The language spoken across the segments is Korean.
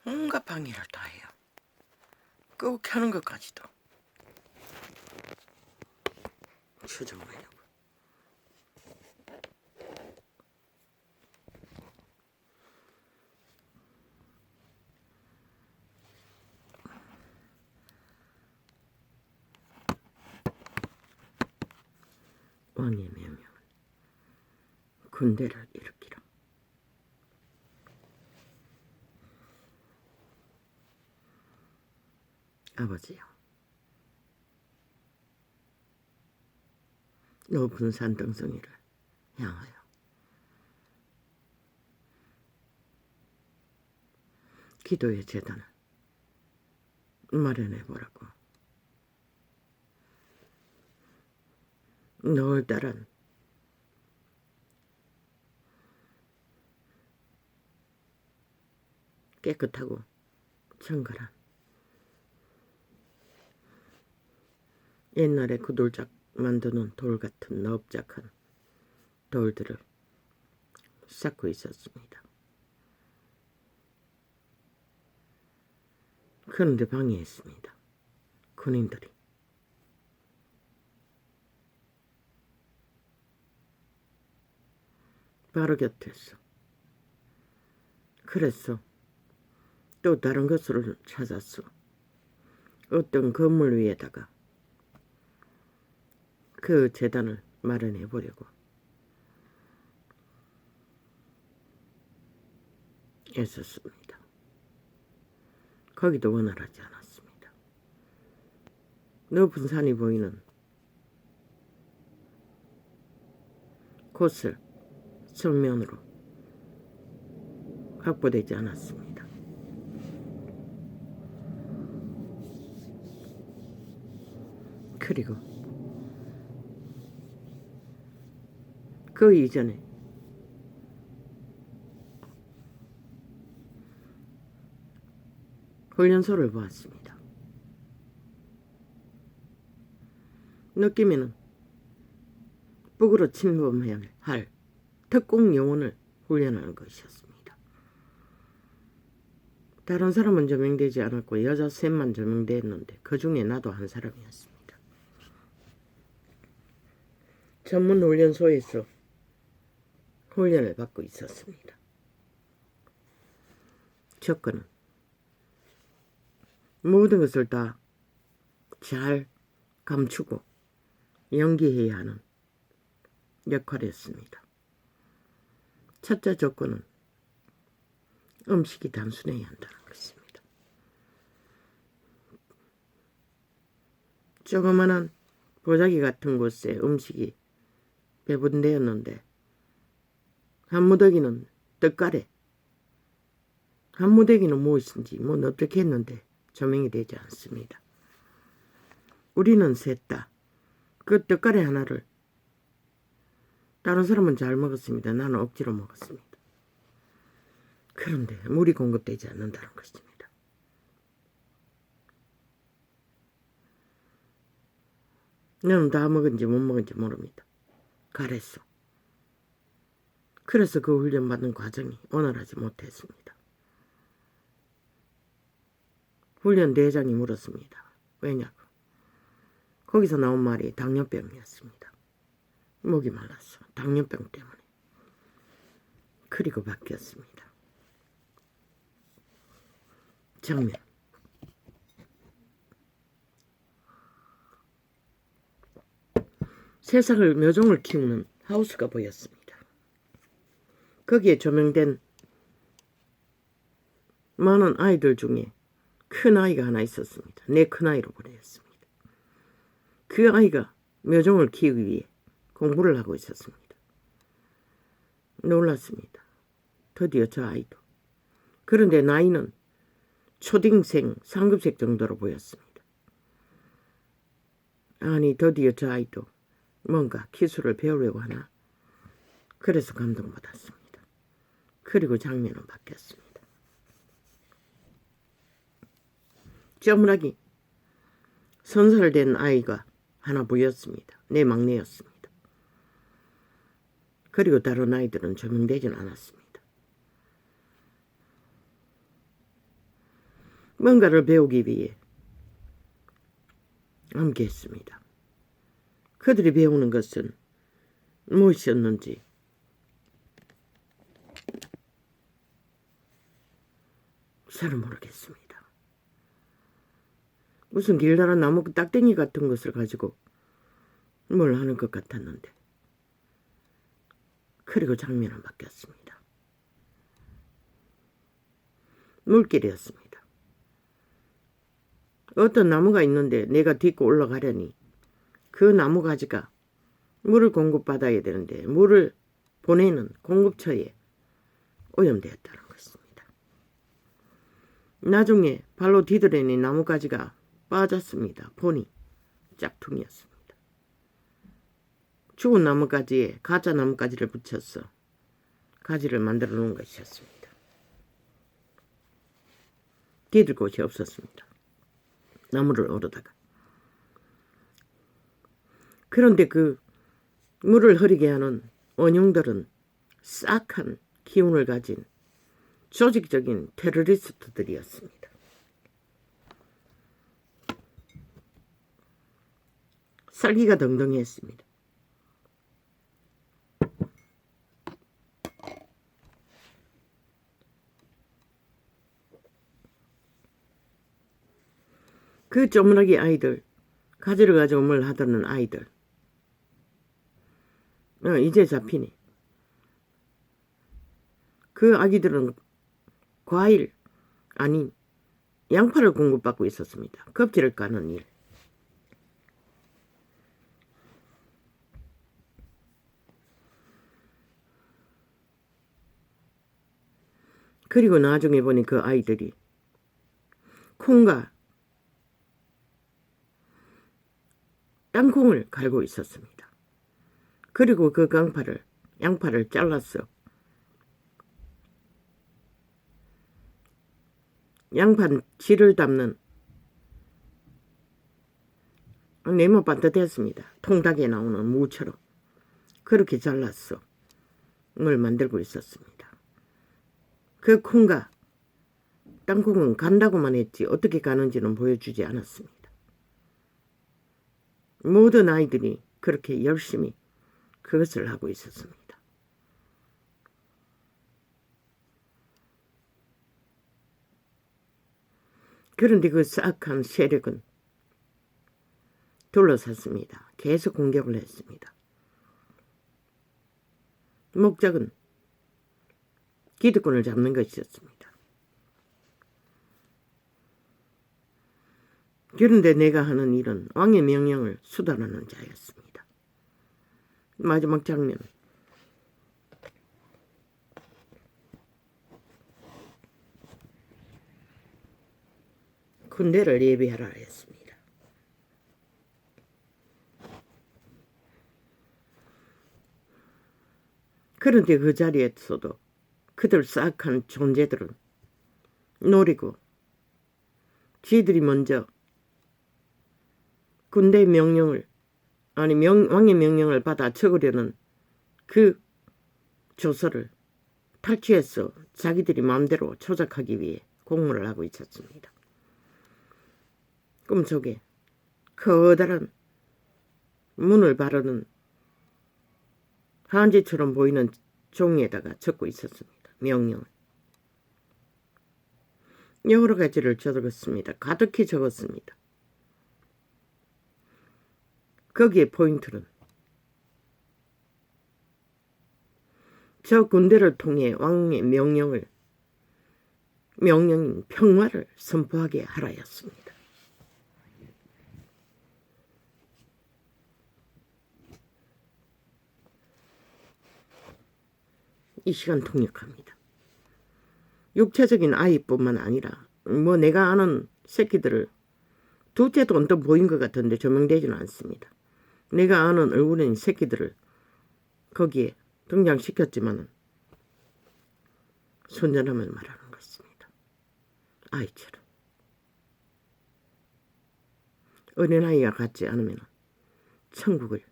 온갖 방해를 다 해요. 끄고 켜는 것까지도 추정하려고. 왕의 명령은 군대를 일으키라. 아버지요, 높은 산등성이를 향하여 기도의 제단을 마련해보라고. 너울다란 깨끗하고 정갈한 옛날에 구돌짝 만드는 돌 같은 넓적한 돌들을 쌓고 있었습니다. 그런데 방해했습니다. 군인들이. 바로 곁에서. 그래서 또 다른 것을 찾았어. 어떤 건물 위에다가 그 재단을 마련해 보려고 애썼습니다. 거기도 원활하지 않았습니다. 높은 산이 보이는 곳을 정면으로 확보되지 않았습니다. 그리고 그 이전에 훈련소를 보았습니다. 느낌에는 북으로 침범해야 할 특공 요원을 훈련하는 것이었습니다. 다른 사람은 조명되지 않았고 여자 셋만 조명되었는데 그 중에 나도 한 사람이었습니다. 전문 훈련소에서 훈련을 받고 있었습니다. 조건은 모든 것을 다 잘 감추고 연기해야 하는 역할이었습니다. 첫째 조건은 음식이 단순해야 한다는 것입니다. 조그마한 보자기 같은 곳에 음식이 배분되었는데 한 무더기는 떡가래, 한 무더기는 무엇인지 어떻게 했는데 조명이 되지 않습니다. 우리는 셋 다 그 떡가래 하나를 다른 사람은 잘 먹었습니다. 나는 억지로 먹었습니다. 그런데 물이 공급되지 않는다는 것입니다. 나는 다 먹은지 못 먹은지 모릅니다. 가랬어. 그래서 그 훈련받는 과정이 원활하지 못했습니다. 훈련 대장이 물었습니다. 왜냐고. 거기서 나온 말이 당뇨병이었습니다. 목이 말랐어. 당뇨병 때문에. 그리고 바뀌었습니다. 장면. 세상을 묘종을 키우는 하우스가 보였습니다. 거기에 조명된 많은 아이들 중에 큰 아이가 하나 있었습니다. 내 큰 아이로 보냈습니다. 그 아이가 묘종을 키우기 위해 공부를 하고 있었습니다. 놀랐습니다. 드디어 저 아이도. 그런데 나이는 초딩생, 상급생 정도로 보였습니다. 아니, 드디어 저 아이도 뭔가 기술을 배우려고 하나? 그래서 감동받았습니다. 그리고 장면은 바뀌었습니다. 쪼무라기 선설된 아이가 하나 보였습니다. 내 막내였습니다. 그리고 다른 아이들은 조명되진 않았습니다. 뭔가를 배우기 위해 함께 했습니다. 그들이 배우는 것은 무엇이었는지 잘 모르겠습니다. 무슨 길다란 나무 딱대기 같은 것을 가지고 뭘 하는 것 같았는데, 그리고 장면은 바뀌었습니다. 물길이었습니다. 어떤 나무가 있는데 내가 딛고 올라가려니 그 나무 가지가 물을 공급받아야 되는데 물을 보내는 공급처에 오염되었다는 것입니다. 나중에 발로 디드레니 나무가지가 빠졌습니다. 보니 짝퉁이었습니다. 죽은 나무가지에 가짜 나무가지를 붙여서 가지를 만들어 놓은 것이었습니다. 디딜 곳이 없었습니다. 나무를 오르다가. 그런데 그 물을 흐리게 하는 원흉들은 싹한 기운을 가진 조직적인 테러리스트들이었습니다. 살기가 덩덩했습니다. 그 쪼무라기 아이들, 가지를 가지고 뭘 하던 아이들, 이제 잡히네. 그 아기들은 과일 아닌 양파를 공급받고 있었습니다. 껍질을 까는 일. 그리고 나중에 보니 그 아이들이 콩과 땅콩을 갈고 있었습니다. 그리고 그 양파를 잘랐어. 양파 질을 담는 네모 반듯했습니다. 통닭에 나오는 무처럼 그렇게 잘랐어. 을 만들고 있었습니다. 그 콩과 땅콩은 간다고만 했지 어떻게 가는지는 보여주지 않았습니다. 모든 아이들이 그렇게 열심히 그것을 하고 있었습니다. 그런데 그 싹한 세력은 둘러쌌습니다. 계속 공격을 했습니다. 목적은 기득권을 잡는 것이었습니다. 그런데 내가 하는 일은 왕의 명령을 수단하는 자였습니다. 마지막 장면. 군대를 예비하라 했습니다. 그런데 그 자리에서도 그들 싹한 존재들은 노리고 지들이 먼저 군대의 명령을 왕의 명령을 받아 적으려는 그 조서를 탈취해서 자기들이 마음대로 조작하기 위해 공모를 하고 있었습니다. 꿈속에 커다란 문을 바르는 한지처럼 보이는 종이에다가 적고 있었습니다. 명령을. 여러 가지를 적었습니다. 가득히 적었습니다. 거기에 포인트는 저 군대를 통해 왕의 명령인 평화를 선포하게 하라였습니다. 이 시간 통역합니다. 육체적인 아이뿐만 아니라 내가 아는 새끼들을 둘째도 언뜻 보인 것 같은데 조명되지는 않습니다. 내가 아는 얼굴인 새끼들을 거기에 등장시켰지만 손절함을 말하는 것입니다. 아이처럼. 어린아이가 같지 않으면 천국을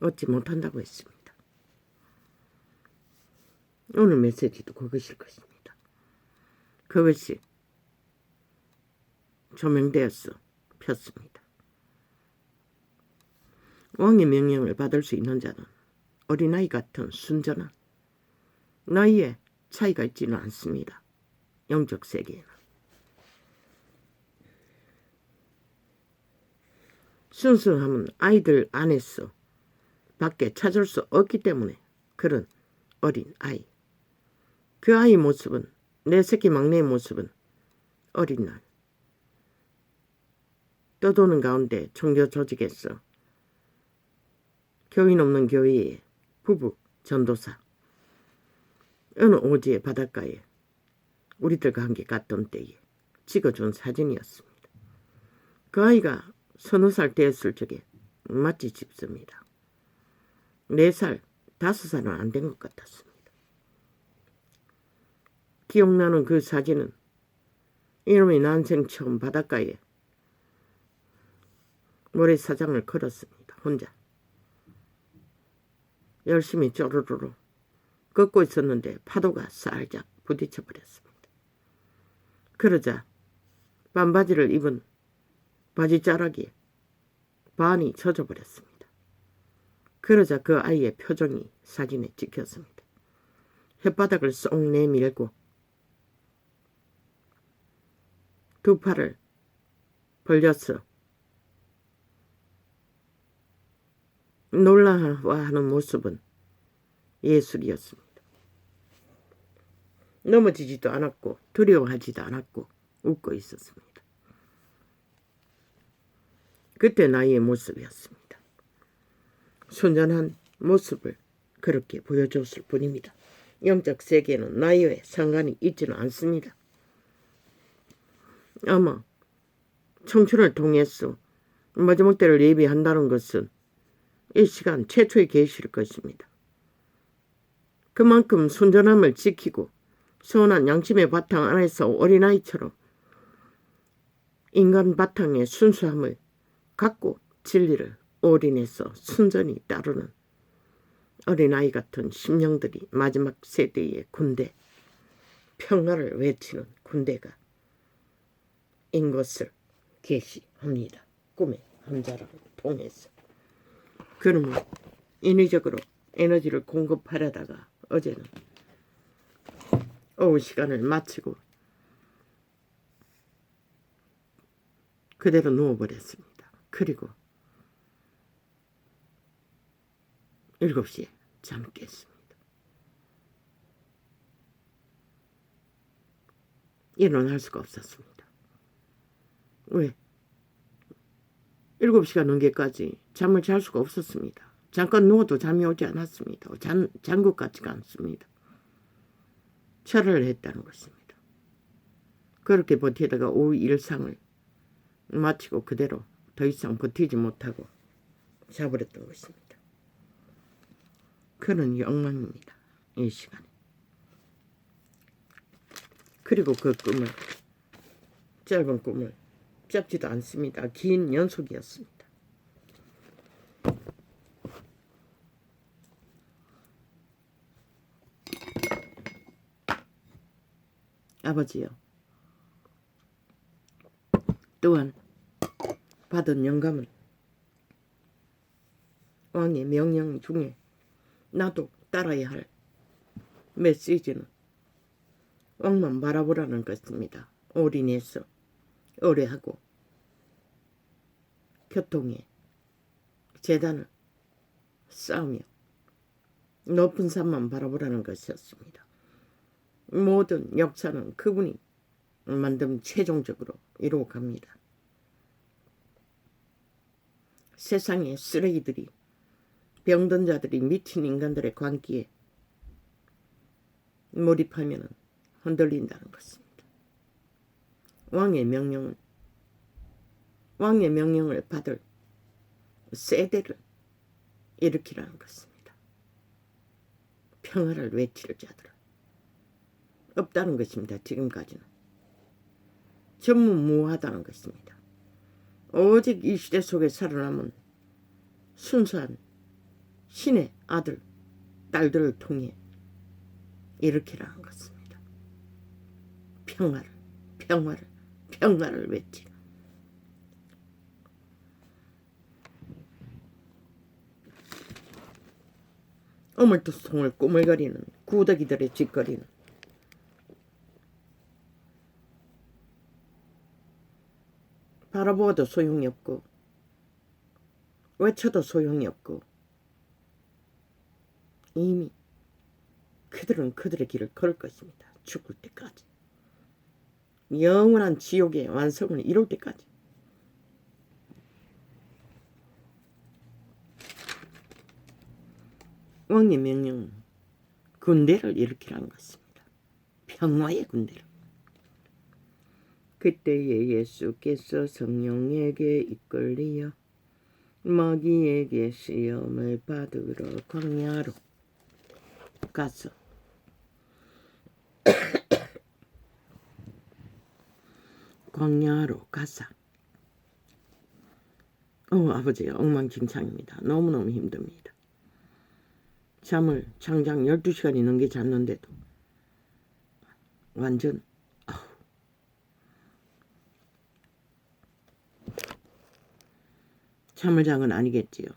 얻지 못한다고 했습니다. 오늘 메시지도 그것일 것입니다. 그것이 조명되어서 폈습니다. 왕의 명령을 받을 수 있는 자는 어린아이 같은 순전한 나이에 차이가 있지는 않습니다. 영적 세계에는. 순수함은 아이들 안에서 밖에 찾을 수 없기 때문에 그런 어린 아이. 그 아이 모습은, 내 새끼 막내의 모습은 어린 날 떠도는 가운데 종교 조직에서 교인 없는 교회의 부부 전도사 어느 오지의 바닷가에 우리들과 함께 갔던 때에 찍어준 사진이었습니다. 그 아이가 서너 살 되었을 적에 마치 집습니다. 4살, 5살은 안 된 것 같았습니다. 기억나는 그 사진은 이놈이 난생 처음 바닷가에 모래사장을 걸었습니다. 혼자. 열심히 쪼르르르 걷고 있었는데 파도가 살짝 부딪혀 버렸습니다. 그러자 반바지를 입은 바지자락이 반이 젖어 버렸습니다. 그러자 그 아이의 표정이 사진에 찍혔습니다. 혓바닥을 쏙 내밀고 두 팔을 벌려서 놀라워하는 모습은 예술이었습니다. 넘어지지도 않았고 두려워하지도 않았고 웃고 있었습니다. 그때 나의 모습이었습니다. 순전한 모습을 그렇게 보여줬을 뿐입니다. 영적 세계는 나이에 상관이 있지는 않습니다. 아마 청춘을 통해서 마지막 때를 예비한다는 것은 이 시간 최초의 계시일 것입니다. 그만큼 순전함을 지키고 선한 양심의 바탕 안에서 어린아이처럼 인간 바탕의 순수함을 갖고 진리를 올인해서 순전히 따르는 어린아이 같은 심령들이 마지막 세대의 군대, 평화를 외치는 군대가 인 것을 계시합니다. 꿈의 함자를 통해서. 그러면 인위적으로 에너지를 공급하려다가 어제는 오후 시간을 마치고 그대로 누워버렸습니다. 그리고 7시에 잠 깼습니다. 일어날 수가 없었습니다. 왜? 7시가 넘게까지 잠을 잘 수가 없었습니다. 잠깐 누워도 잠이 오지 않았습니다. 잔 것 같지가 않습니다. 철을 했다는 것입니다. 그렇게 버티다가 오후 일상을 마치고 그대로 더 이상 버티지 못하고 자버렸던 것입니다. 그런 욕망입니다. 이 시간에. 그리고 그 꿈을, 짧은 꿈을 짧지도 않습니다. 긴 연속이었습니다. 아버지요. 또한 받은 영감은 왕의 명령 중에 나도 따라야 할 메시지는 왕만 바라보라는 것입니다. 올인해서 의뢰하고 교통에 재단을 쌓으며 높은 산만 바라보라는 것이었습니다. 모든 역사는 그분이 만든 최종적으로 이루어갑니다. 세상의 쓰레기들이, 병든 자들이 미친 인간들의 광기에 몰입하면 흔들린다는 것입니다. 왕의 명령을 받을 세대를 일으키라는 것입니다. 평화를 외칠 자들은 없다는 것입니다. 지금까지는 전무후무하다는 것입니다. 오직 이 시대 속에 살아남은 순수한 신의 아들, 딸들을 통해 일으키라는 것입니다. 평화를, 평화를, 평화를 외치. 어물통을 꾸물거리는 구더기들의 쥐거리는 바라보아도 소용이 없고 외쳐도 소용이 없고 이미 그들은 그들의 길을 걸을 것입니다. 죽을 때까지. 영원한 지옥의 완성을 이룰 때까지. 왕의 명령은 군대를 일으키라는 것입니다. 평화의 군대를. 그때에 예수께서 성령에게 이끌리어 마귀에게 시험을 받으러 광야로 가서 아버지 엉망진창입니다. 너무너무 힘듭니다. 잠을 장장 12시간이 넘게 잤는데도 완전 잠을 잔 건 아니겠지요.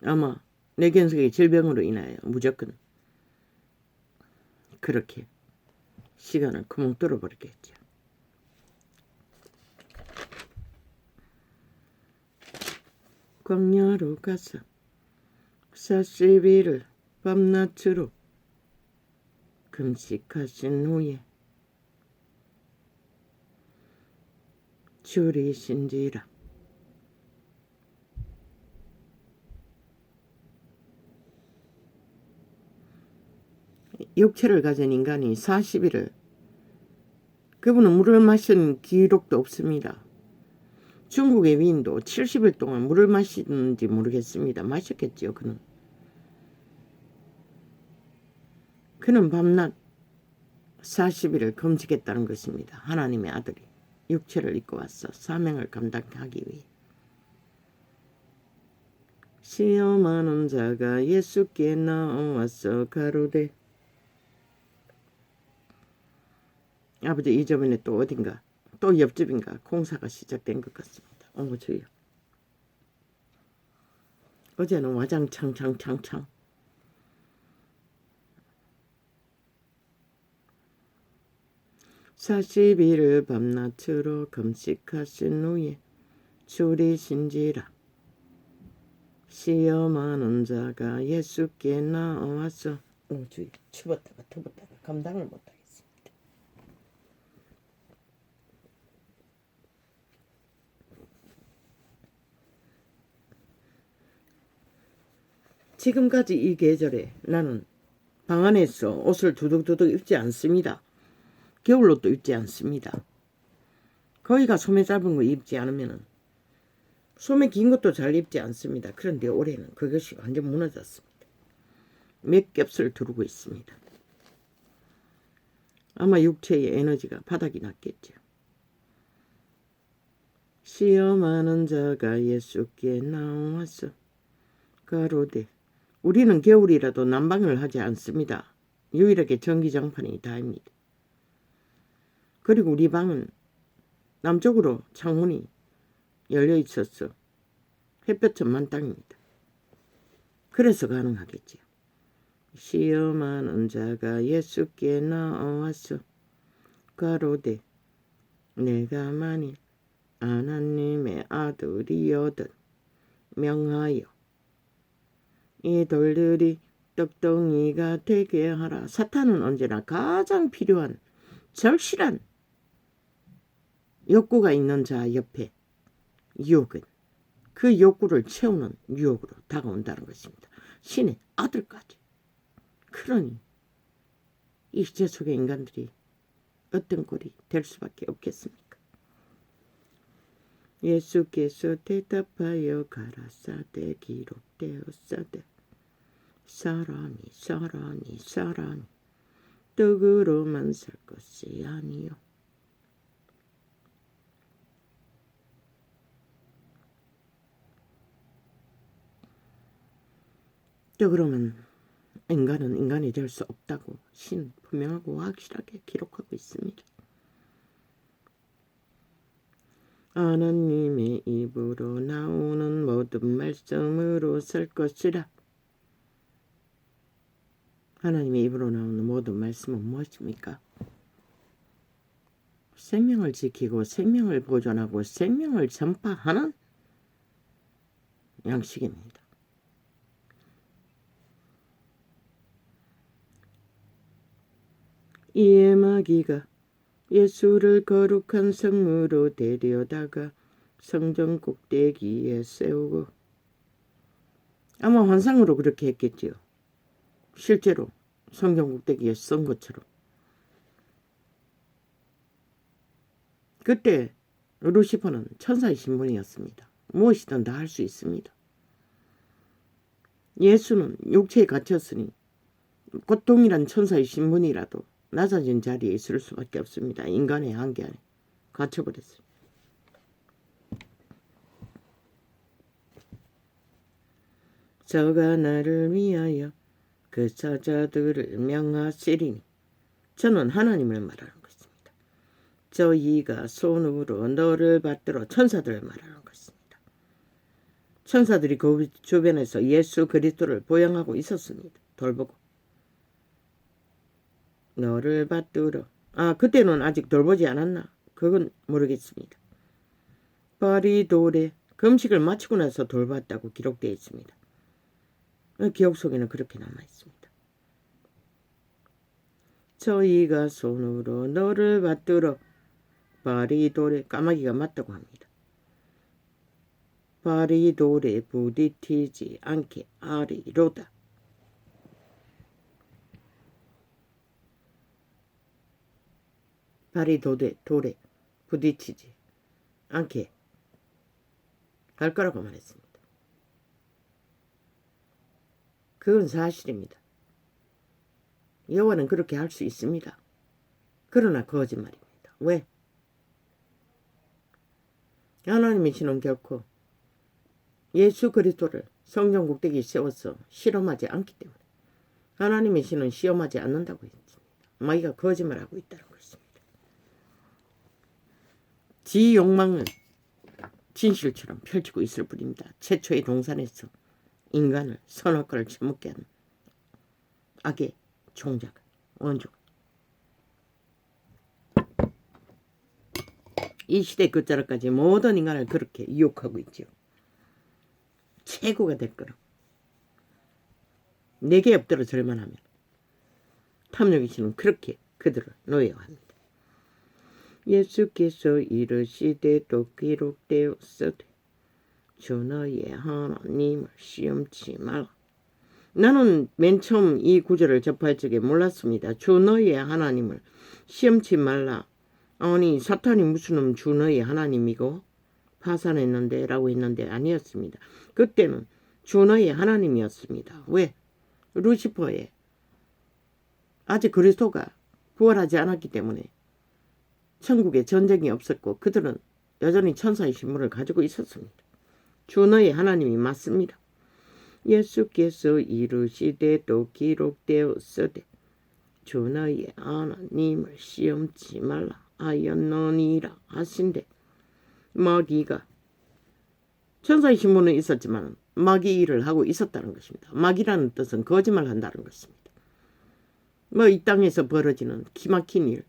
아마 뇌경색의 질병으로 인하여 무조건 그렇게 시간을 구멍 뚫어버리겠죠. 광야로 가서 40일을 밤낮으로 금식하신 후에 줄이신지라. 육체를 가진 인간이 40일을 그분은 물을 마신 기록도 없습니다. 중국의 위인도 70일 동안 물을 마시는지 모르겠습니다. 마셨겠지요. 그는 밤낮 40일을 금식했다는 것입니다. 하나님의 아들이 육체를 입고 와서 사명을 감당하기 위해. 시험하는 자가 예수께 나와서 가로되. 아버지 이저번에 또 어딘가 또 옆집인가 공사가 시작된 것 같습니다. 어머 주여. 어제는 와장창창창창 40일을 밤낮으로 금식하신 후에 줄이신지라. 시험하는 자가 예수께 나와서 주여 추웠다가 더웠다가 감당을 못하겠습니다. 지금까지 이 계절에 나는 방 안에서 옷을 두둑두둑 입지 않습니다. 겨울옷도 입지 않습니다. 거기가 소매 짧은 거 입지 않으면 소매 긴 것도 잘 입지 않습니다. 그런데 올해는 그것이 완전 무너졌습니다. 몇 겹을 두르고 있습니다. 아마 육체의 에너지가 바닥이 났겠죠. 시험하는 자가 예수께 나와서 가로되. 우리는 겨울이라도 난방을 하지 않습니다. 유일하게 전기장판이 다입니다. 그리고 우리 방은 남쪽으로 창문이 열려 있어서 햇볕은 만땅입니다. 그래서 가능하겠지요. 시험하는 자가 예수께 나와서 가로되. 내가 만일 하나님의 아들이거든 명하여 이 돌들이 떡덩이가 되게 하라. 사탄은 언제나 가장 필요한 절실한 욕구가 있는 자 옆에 유혹은 그 욕구를 채우는 유혹으로 다가온다는 것입니다. 신의 아들까지. 그러니 이 시대 속의 인간들이 어떤 꼴이 될 수밖에 없겠습니까? 예수께서 대답하여 가라사대 기록되었사대. 사람이 떡으로만 살 것이 아니요 떡으로만 인간은 인간이 될 수 없다고 신 분명하고 확실하게 기록하고 있습니다. 하나님의 입으로 나오는 모든 말씀으로 살 것이라. 하나님의 입으로 나오는 모든 말씀은 무엇입니까? 생명을 지키고 생명을 보존하고 생명을 전파하는 양식입니다. 이에 마귀가 예수를 거룩한 성무로 데려다가 성전 꼭대기에 세우고, 아마 환상으로 그렇게 했겠지요. 실제로 성전 꼭대기에 선 것처럼. 그때 루시퍼는 천사의 신분이었습니다. 무엇이든 다 할 수 있습니다. 예수는 육체에 갇혔으니 고통이란 천사의 신분이라도 낮아진 자리에 있을 수밖에 없습니다. 인간의 한계 안에 갇혀버렸어요. 저가 나를 위하여 그 사자들을 명하시리니, 저는 하나님을 말하는 것입니다. 저희가 손으로 너를 받들어, 천사들을 말하는 것입니다. 천사들이 그 주변에서 예수 그리스도를 보양하고 있었습니다. 돌보고. 너를 받들어. 그때는 아직 돌보지 않았나? 그건 모르겠습니다. 바리돌에 금식을 마치고 나서 돌봤다고 기록되어 있습니다. 기억 속에는 그렇게 남아있습니다. 저희가 손으로 너를 받들어 바리돌에, 까마귀가 맞다고 합니다. 바리돌에 부딪히지 않게 하리로다. 바리돌에 부딪히지 않게 할 거라고 말했습니다. 그건 사실입니다. 여호와는 그렇게 할 수 있습니다. 그러나 거짓말입니다. 왜? 하나님의 신은 결코 예수 그리스도를 성전 꼭대기에 세워서 실험하지 않기 때문에, 하나님의 신은 시험하지 않는다고 했습니다. 마귀가 거짓말하고 있다는 것입니다. 지 욕망은 진실처럼 펼치고 있을 뿐입니다. 최초의 동산에서 인간을 선악과를 처먹게 하는 악의 종자가, 원조가 이 시대 끝자락까지 모든 인간을 그렇게 유혹하고 있죠. 최고가 될 거라고. 내게 엎드려 절만 하면 탐욕의 신은 그렇게 그들을 노예화합니다. 예수께서 이르시되 또 기록되었으되 주 너의 하나님을 시험치 말라. 나는 맨 처음 이 구절을 접할 적에 몰랐습니다. 주 너의 하나님을 시험치 말라. 아니, 사탄이 무슨 놈 주 너의 하나님이고 파산했는데 라고 했는데 아니었습니다. 그때는 주 너의 하나님이었습니다. 왜? 루시퍼에 아직 그리스도가 부활하지 않았기 때문에 천국에 전쟁이 없었고 그들은 여전히 천사의 신분을 가지고 있었습니다. 주 너의 하나님이 맞습니다. 예수께서 이르시되 또 기록되었으되 주 너의 하나님을 시험치 말라 하였느니라 하신대. 마귀가, 천사의 신분은 있었지만 마귀 일을 하고 있었다는 것입니다. 마귀라는 뜻은 거짓말한다는 것입니다. 이 땅에서 벌어지는 기막힌 일,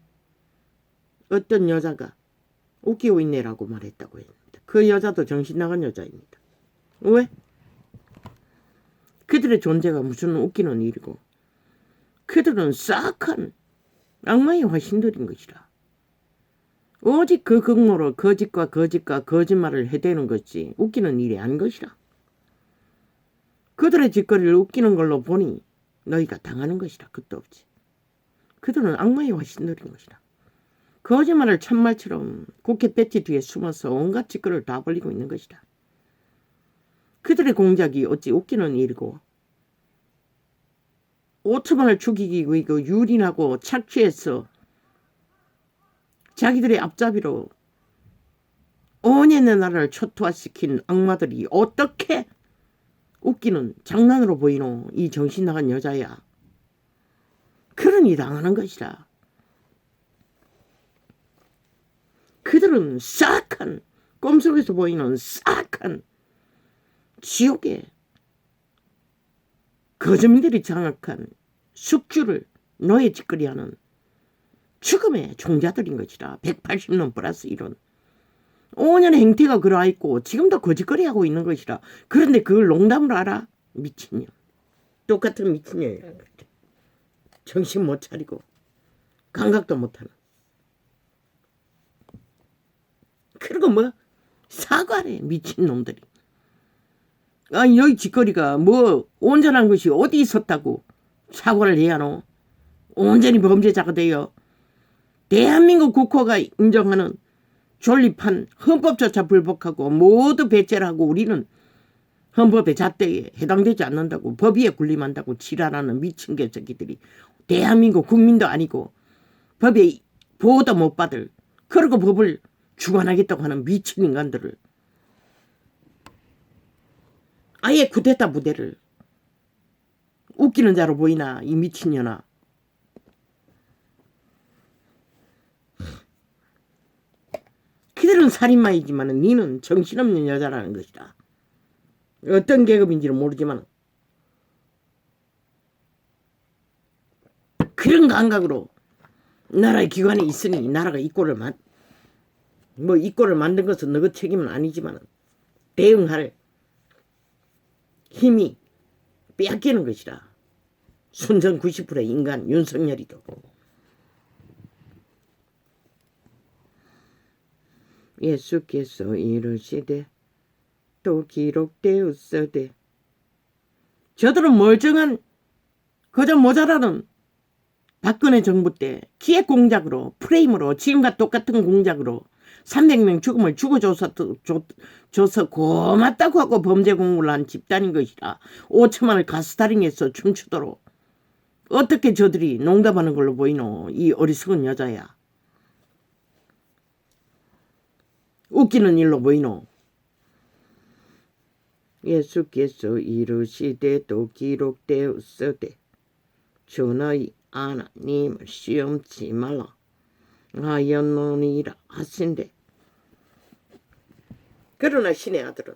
어떤 여자가 웃기고 있네라고 말했다고 했습니다. 그 여자도 정신 나간 여자입니다. 왜? 그들의 존재가 무슨 웃기는 일이고 그들은 싹한 악마의 화신들인 것이라. 오직 그 극모로 거짓과 거짓말을 해대는 것이 웃기는 일이 아닌 것이라. 그들의 짓거리를 웃기는 걸로 보니 너희가 당하는 것이라. 끝도 없지. 그들은 악마의 화신들인 것이라. 거짓말을 참말처럼 국회 배지 뒤에 숨어서 온갖 짓거리를 다 벌리고 있는 것이라. 그들의 공작이 어찌 웃기는 일이고 5천만을 죽이기 위해 유린하고 착취해서 자기들의 앞잡이로 온연의 나라를 초토화시킨 악마들이 어떻게 웃기는 장난으로 보이노? 이 정신 나간 여자야. 그러니 당하는 것이라. 그들은 싹한 꿈속에서 보이는 싹한 지옥의 거점들이 장악한 숙주를 노예짓거리하는 죽음의 종자들인 것이라. 180년 플러스 1원 5년의 행태가 그러하있고 지금도 거짓거리하고 있는 것이라. 그런데 그걸 농담을 알아? 미친년. 똑같은 미친년이라는 거죠. 정신 못 차리고 감각도 못하는. 그리고 뭐 사과래 미친놈들이. 아니 여기 짓거리가 뭐 온전한 것이 어디 있었다고 사과를 해야 하노? 온전히 범죄자가 되어 대한민국 국회가 인정하는 존립한 헌법조차 불복하고 모두 배제를 하고 우리는 헌법의 잣대에 해당되지 않는다고 법위에 군림한다고 지랄하는 미친 개새끼들이 대한민국 국민도 아니고 법에 보호도 못 받을 그러고 법을 주관하겠다고 하는 미친 인간들을 아예 쿠데타 부대를 웃기는 자로 보이나 이 미친년아. 그들은 살인마이지만 니는 정신없는 여자라는 것이다. 어떤 계급인지는 모르지만 그런 감각으로 나라의 기관이 있으니 나라가 이꼴을 이꼴을 만든 것은 너희 책임은 아니지만 대응할 힘이 빼앗기는 것이라. 순전 90%의 인간 윤석열이도. 예수께서 이르시되 또 기록되었으되. 저들은 멀쩡한 그저 모자라는 박근혜 정부 때 기획 공작으로 프레임으로 지금과 똑같은 공작으로 300명 죽음을 줘서 고맙다고 하고 범죄 공부를 한 집단인 것이라. 5천만을 가스타링해서 춤추도록. 어떻게 저들이 농담하는 걸로 보이노? 이 어리석은 여자야. 웃기는 일로 보이노? 예수께서 이르시되 또 기록되었으되 주너희 하나님을 시험치 말라 하였노니라 하신대. 그러나 신의 아들은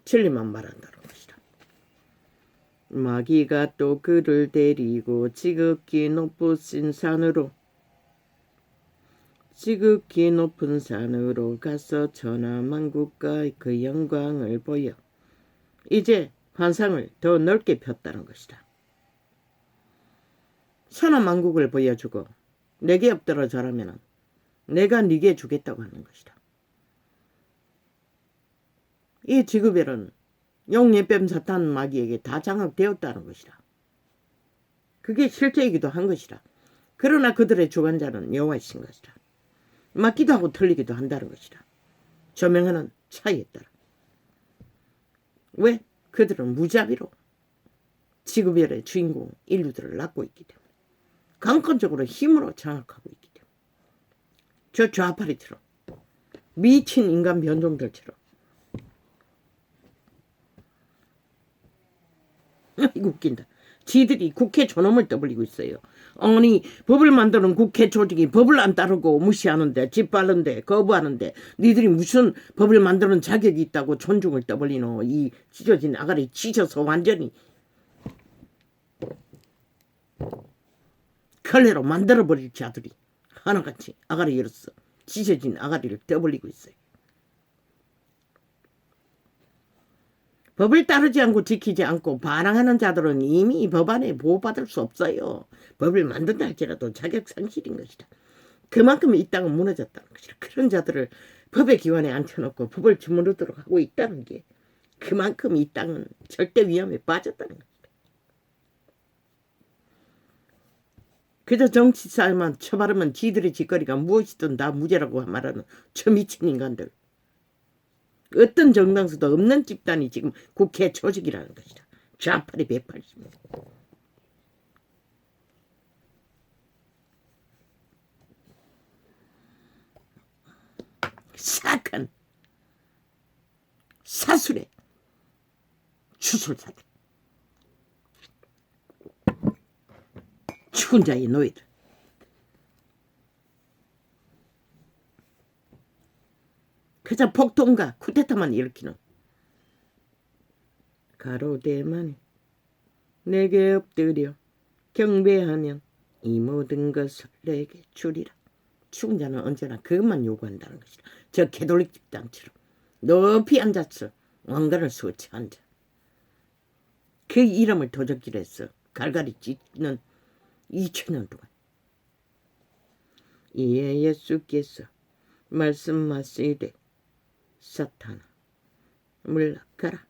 진리만 말한다는 것이다. 마귀가 또 그를 데리고 지극히 높은 산으로 가서 천하만국과 그 영광을 보여 이제 환상을 더 넓게 폈다는 것이다. 천하만국을 보여주고 내게 엎드려 절하면 내가 네게 주겠다고 하는 것이다. 이 지구별은 용예뱀 사탄 마귀에게 다 장악되었다는 것이다. 그게 실제이기도 한 것이다. 그러나 그들의 주관자는 여호와이신 것이다. 맞기도 하고 틀리기도 한다는 것이다. 조명하는 차이에 따라. 왜? 그들은 무자비로 지구별의 주인공 인류들을 낳고 있기 때문에. 강권적으로 힘으로 장악하고 있기 때문에. 저 좌파리처럼 미친 인간 변종들처럼. 이거 웃긴다. 지들이 국회 존엄을 떠벌리고 있어요. 아니 법을 만드는 국회 조직이 법을 안 따르고 무시하는데 짓밟는데 거부하는데 니들이 무슨 법을 만드는 자격이 있다고 존중을 떠벌리노. 이 찢어진 아가리 찢어서 완전히 걸레로 만들어버릴 자들이 하나같이 아가리 열었어. 찢어진 아가리를 떠벌리고 있어요. 법을 따르지 않고 지키지 않고 반항하는 자들은 이미 법안에 보호받을 수 없어요. 법을 만든다 할지라도 자격 상실인 것이다. 그만큼 이 땅은 무너졌다는 것이다. 그런 자들을 법의 기관에 앉혀놓고 법을 주무르도록 하고 있다는 게 그만큼 이 땅은 절대 위험에 빠졌다는 것이다. 그저 정치 싸움만 쳐바르면 지들의 짓거리가 무엇이든 다 무죄라고 말하는 저 미친 인간들. 어떤 정당수도 없는 집단이 지금 국회 조직이라는 것이다. 좌파리 180명. 사악한 사술의 추술사들. 죽은 자의 노예들. 그저 폭동과 쿠데타만 일으키는 가로대만이 내게 엎드려 경배하면 이 모든 것을 내게 주리라. 죽은 자는 언제나 그것만 요구한다는 것이다. 저 개돌릭 집단처럼 높이 앉았어. 왕관을 수치 앉아. 그 이름을 도적질해서 갈갈이 찢는 2000년 동안. 이에 예수께서 말씀하시되 사탄아 물러가라.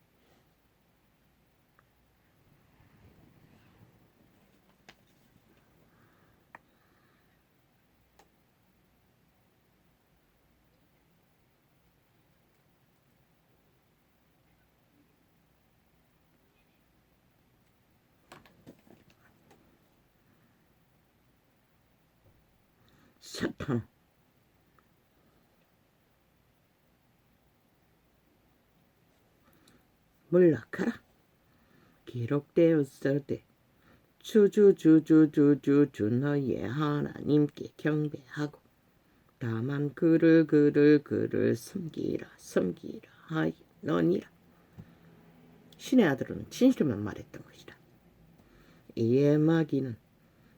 사탄아 물러가라. 기록되었으되 주주주주주주주 너희의 하나님께 경배하고 다만 그를 섬기라 하이너니라. 신의 아들은 진실만 말했던 것이다. 이에 마귀는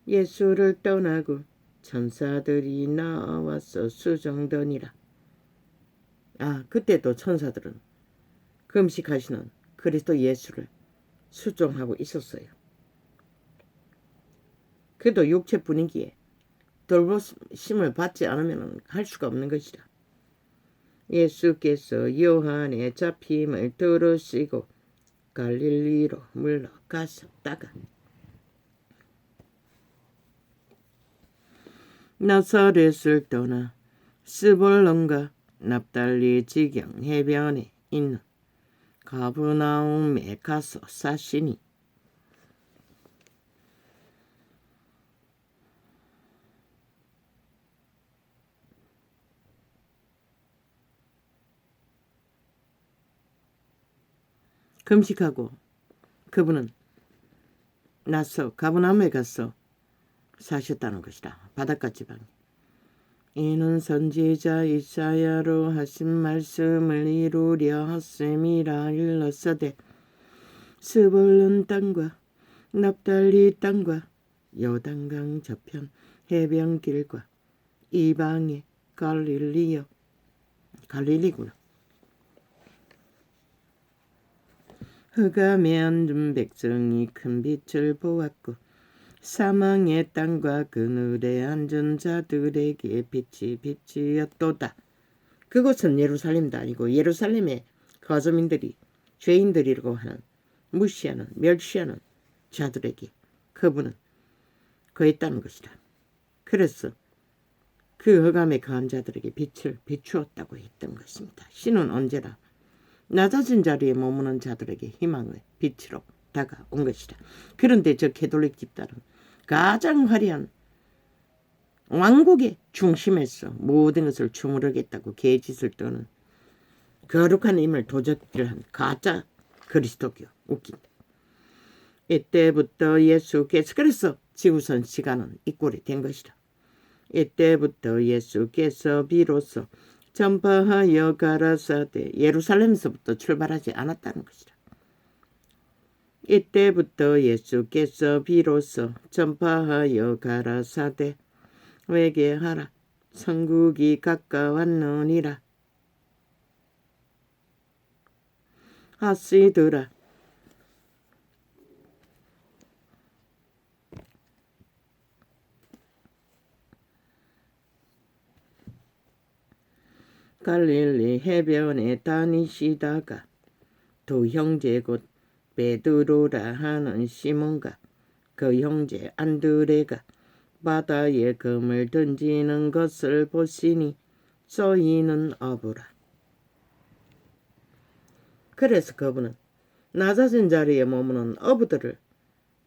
예수를 떠나고 천사들이 나와서 수종더니라. 그때도 천사들은 금식하시는 그리스도 예수를 수종하고 있었어요. 그래도 육체 분위기에 돌보심을 받지 않으면 할 수가 없는 것이다. 예수께서 요한의 잡힘을 들으시고 갈릴리로 물러가셨다가 나사렛을 떠나 스불론과 납달리 지경 해변에 있는 가브나움에 가서 사시니 금식하고 그분은 나서 가브나움에 가서 사셨다는 것이다. 바닷가 지방에. 이는 선지자 이사야로 하신 말씀을 이루려 하심이라. 일러서되 스불론 땅과 납달리 땅과 요단강 저편 해변길과 이방의 갈릴리요. 갈릴리구나. 흑암에 앉은 백성이 큰 빛을 보았고 사망의 땅과 그늘에 앉은 자들에게 빛이 빛이었도다. 그곳은 예루살렘도 아니고 예루살렘의 거주민들이 죄인들이라고 하는 무시하는 멸시하는 자들에게 그분은 거했다는 것이다. 그래서 그 흑암에 거한 자들에게 빛을 비추었다고 했던 것입니다. 신은 언제나 낮아진 자리에 머무는 자들에게 희망의 빛으로 다가온 것이다. 그런데 저 개돌릭 집단은 가장 화려한 왕국의 중심에서 모든 것을 주무르겠다고 개짓을 떠는 거룩한 힘을 도적질한 가짜 그리스도교. 웃긴다. 이때부터 예수께서 그래서 지구선 시간은 이 꼴이 된 것이다. 이때부터 예수께서 비로소 전파하여 가라사대 예루살렘에서부터 출발하지 않았다는 것이다. 이때부터 예수께서 비로소 전파하여 가라사대 회개하라 천국이 가까웠느니라 하시더라. 갈릴리 해변에 다니시다가 두 형제 곧 베드로라 하는 시몬과 그 형제 안드레가 바다에 금을 던지는 것을 보시니 저희는 어부라. 그래서 그분은 낮아진 자리에 머무는 어부들을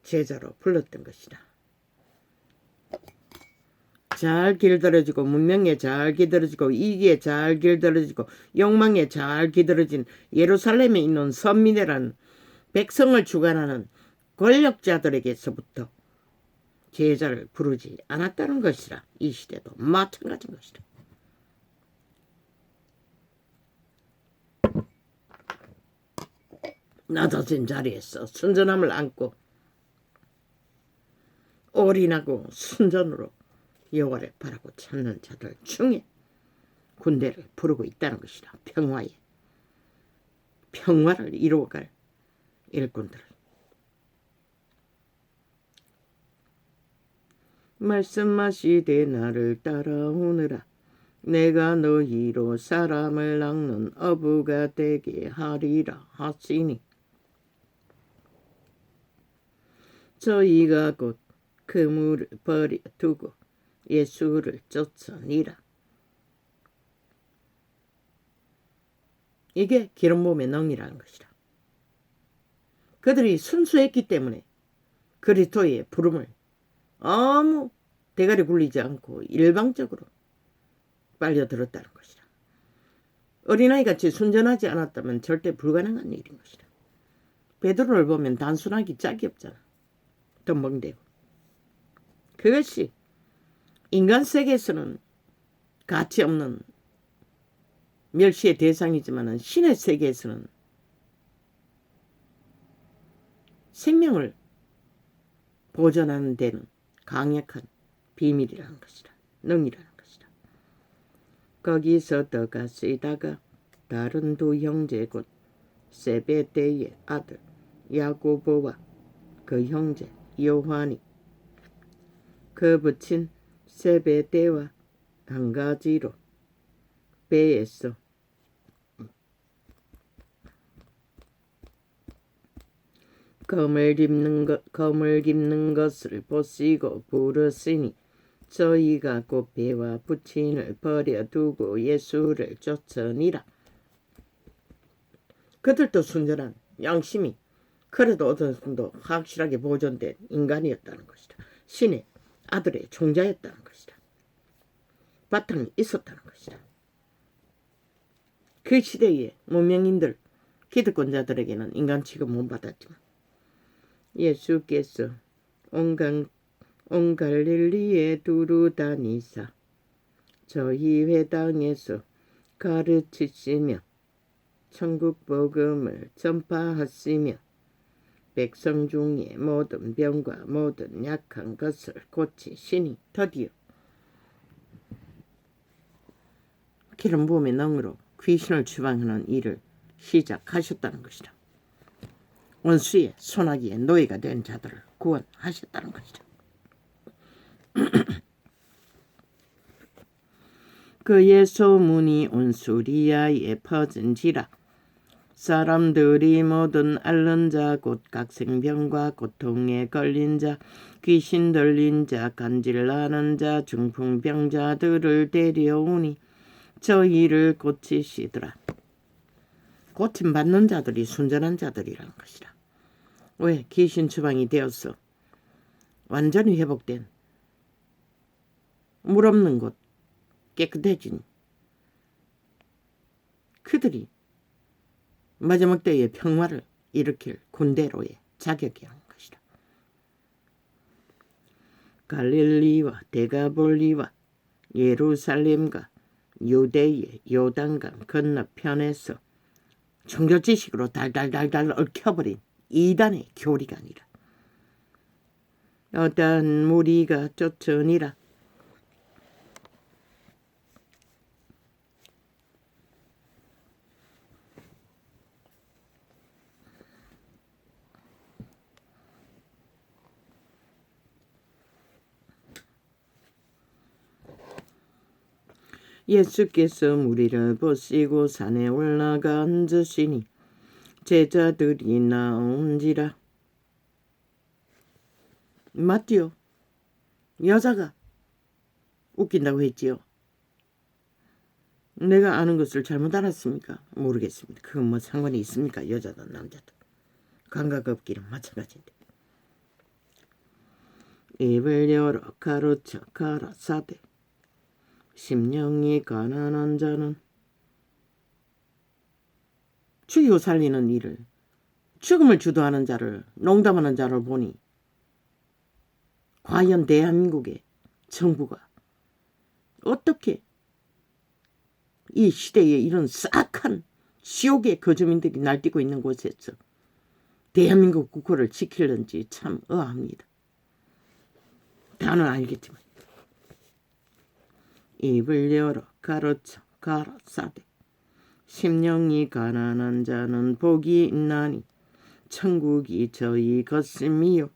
제자로 불렀던 것이다. 잘 길들여지고 문명에 잘 길들여지고 이기에 잘 길들여지고 욕망에 잘 길들여진 예루살렘에 있는 선민이라는 백성을 주관하는 권력자들에게서부터 제자를 부르지 않았다는 것이라. 이 시대도 마찬가지인 것이다. 낮아진 자리에서 순전함을 안고 올인하고 순전으로 여호와를 바라고 찾는 자들 중에 군대를 부르고 있다는 것이라. 평화를 이루어갈 일꾼들을. 말씀하시되 나를 따라오느라 내가 너희로 사람을 낚는 어부가 되게 하리라 하시니 저희가 곧 그물을 버려두고 예수를 쫓으니라. 이게 기름 부음의 능이라는 것이라. 그들이 순수했기 때문에 그리스도의 부름을 아무 대가리 굴리지 않고 일방적으로 빨려들었다는 것이라. 어린아이 같이 순전하지 않았다면 절대 불가능한 일인 것이라. 베드로를 보면 단순하기 짝이 없잖아. 덤벙대고. 그것이 인간 세계에서는 가치 없는 멸시의 대상이지만 신의 세계에서는 생명을 보존하는 데는 강력한 비밀이라는 것이라. 능이라는 것이라. 거기서 더 가시다가 다른 두 형제 곧 세베대의 아들 야고보와 그 형제 요한이 그 부친 세베대와 한 가지로 배에서 검을 깁는 것을 보시고 부르시니 저희가 곧 배와 부친을 버려두고 예수를 쫓으니라. 그들도 순전한 양심이 그래도 어느 정도 확실하게 보존된 인간이었다는 것이다. 신의 아들의 종자였다는 것이다. 바탕이 있었다는 것이다. 그 시대의 문명인들, 기득권자들에게는 인간 취급 못 받았지만 예수께서 온 갈릴리에 두루 다니사 저희 회당에서 가르치시며 천국 복음을 전파하시며 백성 중에 모든 병과 모든 약한 것을 고치시니 드디어 기름 부음의 능으로 귀신을 추방하는 일을 시작하셨다는 것이다. 원수의 손아귀의 노예가 된 자들을 구원하셨다는 것이다. 그의 소문이 온 수리아에 퍼진지라. 사람들이 모든 앓는 자 곧 각생병과 고통에 걸린 자 귀신 들린 자 간질나는 자 중풍병자들을 데려오니 저희를 고치시더라. 고침받는 자들이 순전한 자들이라는 것이라. 왜? 귀신 추방이 되어서 완전히 회복된 물 없는 곳 깨끗해진 그들이 마지막 때의 평화를 일으킬 군대로의 자격이라는 것이다. 갈릴리와 데가볼리와 예루살렘과 유대의 요단강 건너편에서 종교 지식으로 달달달달 얽혀버린 이단의 교리가 아니라 어떠한 무리가 쫓으니라. 예수께서 무리를 보시고 산에 올라가 앉으시니 제자들이 나온지라. 맞디요. 여자가 웃긴다고 했지요. 내가 아는 것을 잘못 알았습니까? 모르겠습니다. 그건 뭐 상관이 있습니까? 여자든 남자든. 감각 없기는 마찬가지인데. 입을 열어 가르쳐 가라사대 심령이 가난한 자는 죽이고 살리는 일을 죽음을 주도하는 자를 농담하는 자를 보니 과연 대한민국의 정부가 어떻게 이 시대에 이런 싹한 지옥의 거주민들이 날뛰고 있는 곳에서 대한민국 국호를 지킬는지 참 의아합니다. 다는 알겠지만 입을 열어 가로쳐 가라사대 심령이 가난한 자는 복이 있나니 천국이 저희 것임이요.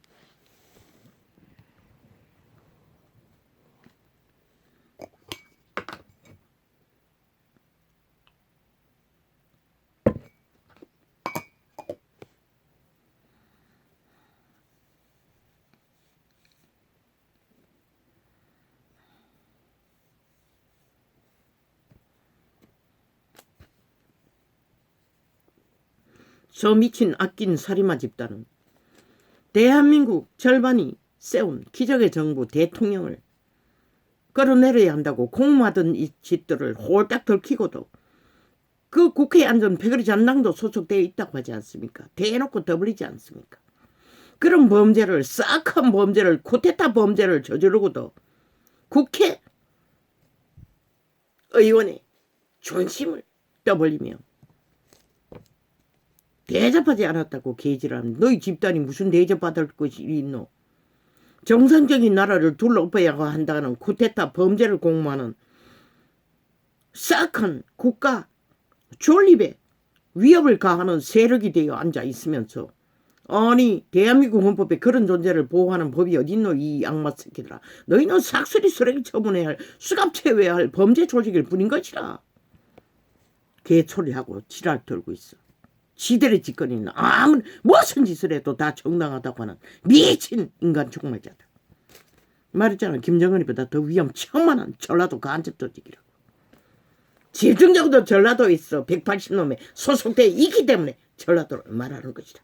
저 미친 아낀 살인마 집단은 대한민국 절반이 세운 기적의 정부 대통령을 끌어내려야 한다고 공모하던 이 짓들을 홀딱 들키고도 그 국회 안전 패거리 잔당도 소속되어 있다고 하지 않습니까? 대놓고 더블리지 않습니까? 그런 범죄를 싹한 범죄를 쿠데타 범죄를 저지르고도 국회 의원의 존심을 떠벌리며 대접하지 않았다고 개지랄합니다. 너희 집단이 무슨 대접받을 것이 있노? 정상적인 나라를 둘러엎어야 한다는 쿠데타 범죄를 공모하는 싹한 국가 존립에 위협을 가하는 세력이 되어 앉아 있으면서 아니 대한민국 헌법에 그런 존재를 보호하는 법이 어딨노 이 악마 새끼들아. 너희는 싹쓸이 쓰레기 처분해야 할 수갑채워야 할 범죄 조직일 뿐인 것이라. 개소리하고 지랄 떨고 있어. 지들의 짓거리는 아무 무슨 짓을 해도 다 정당하다고 하는 미친 인간 종말자다. 말했잖아. 김정은이보다 더 위험천만한 전라도 간첩 조직이라고. 집중적으로 전라도에 있어 180놈에 소속돼 있기 때문에 전라도를 말하는 것이다.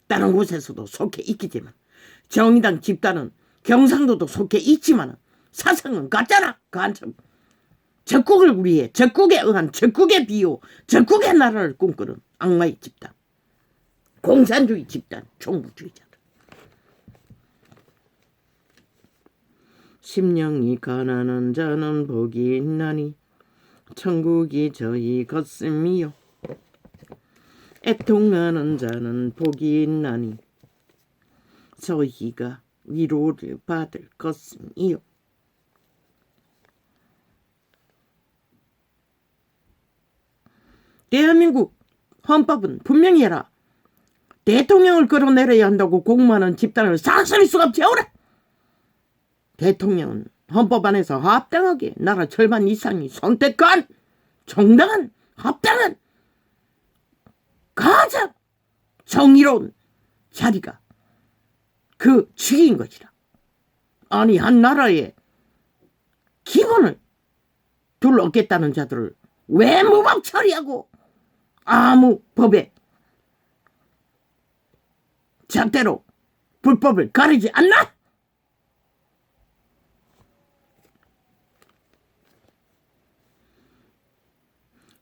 다른 곳에서도 속해 있기지만 정의당 집단은 경상도도 속해 있지만 사상은 같잖아. 간첩. 적국을 위해 적국에 의한 적국의 비호 적국의 나라를 꿈꾸는 악마의 집단, 공산주의 집단, 종부주의자들. 심령이 가난한 자는 복이 있나니 천국이 저희 것임이요. 애통하는 자는 복이 있나니 저희가 위로를 받을 것임이요. 대한민국 헌법은 분명히 해라. 대통령을 끌어내려야 한다고 공모하는 집단을 싹쓸이 수갑 채우라. 대통령은 헌법 안에서 합당하게 나라 절반 이상이 선택한 정당한 합당한 가장 정의로운 자리가 그 직위인 것이라. 아니 한 나라의 기본을 둘러엎겠다는 자들을 왜 무법 처리하고 아무 법에 잣대로 불법을 가리지 않나?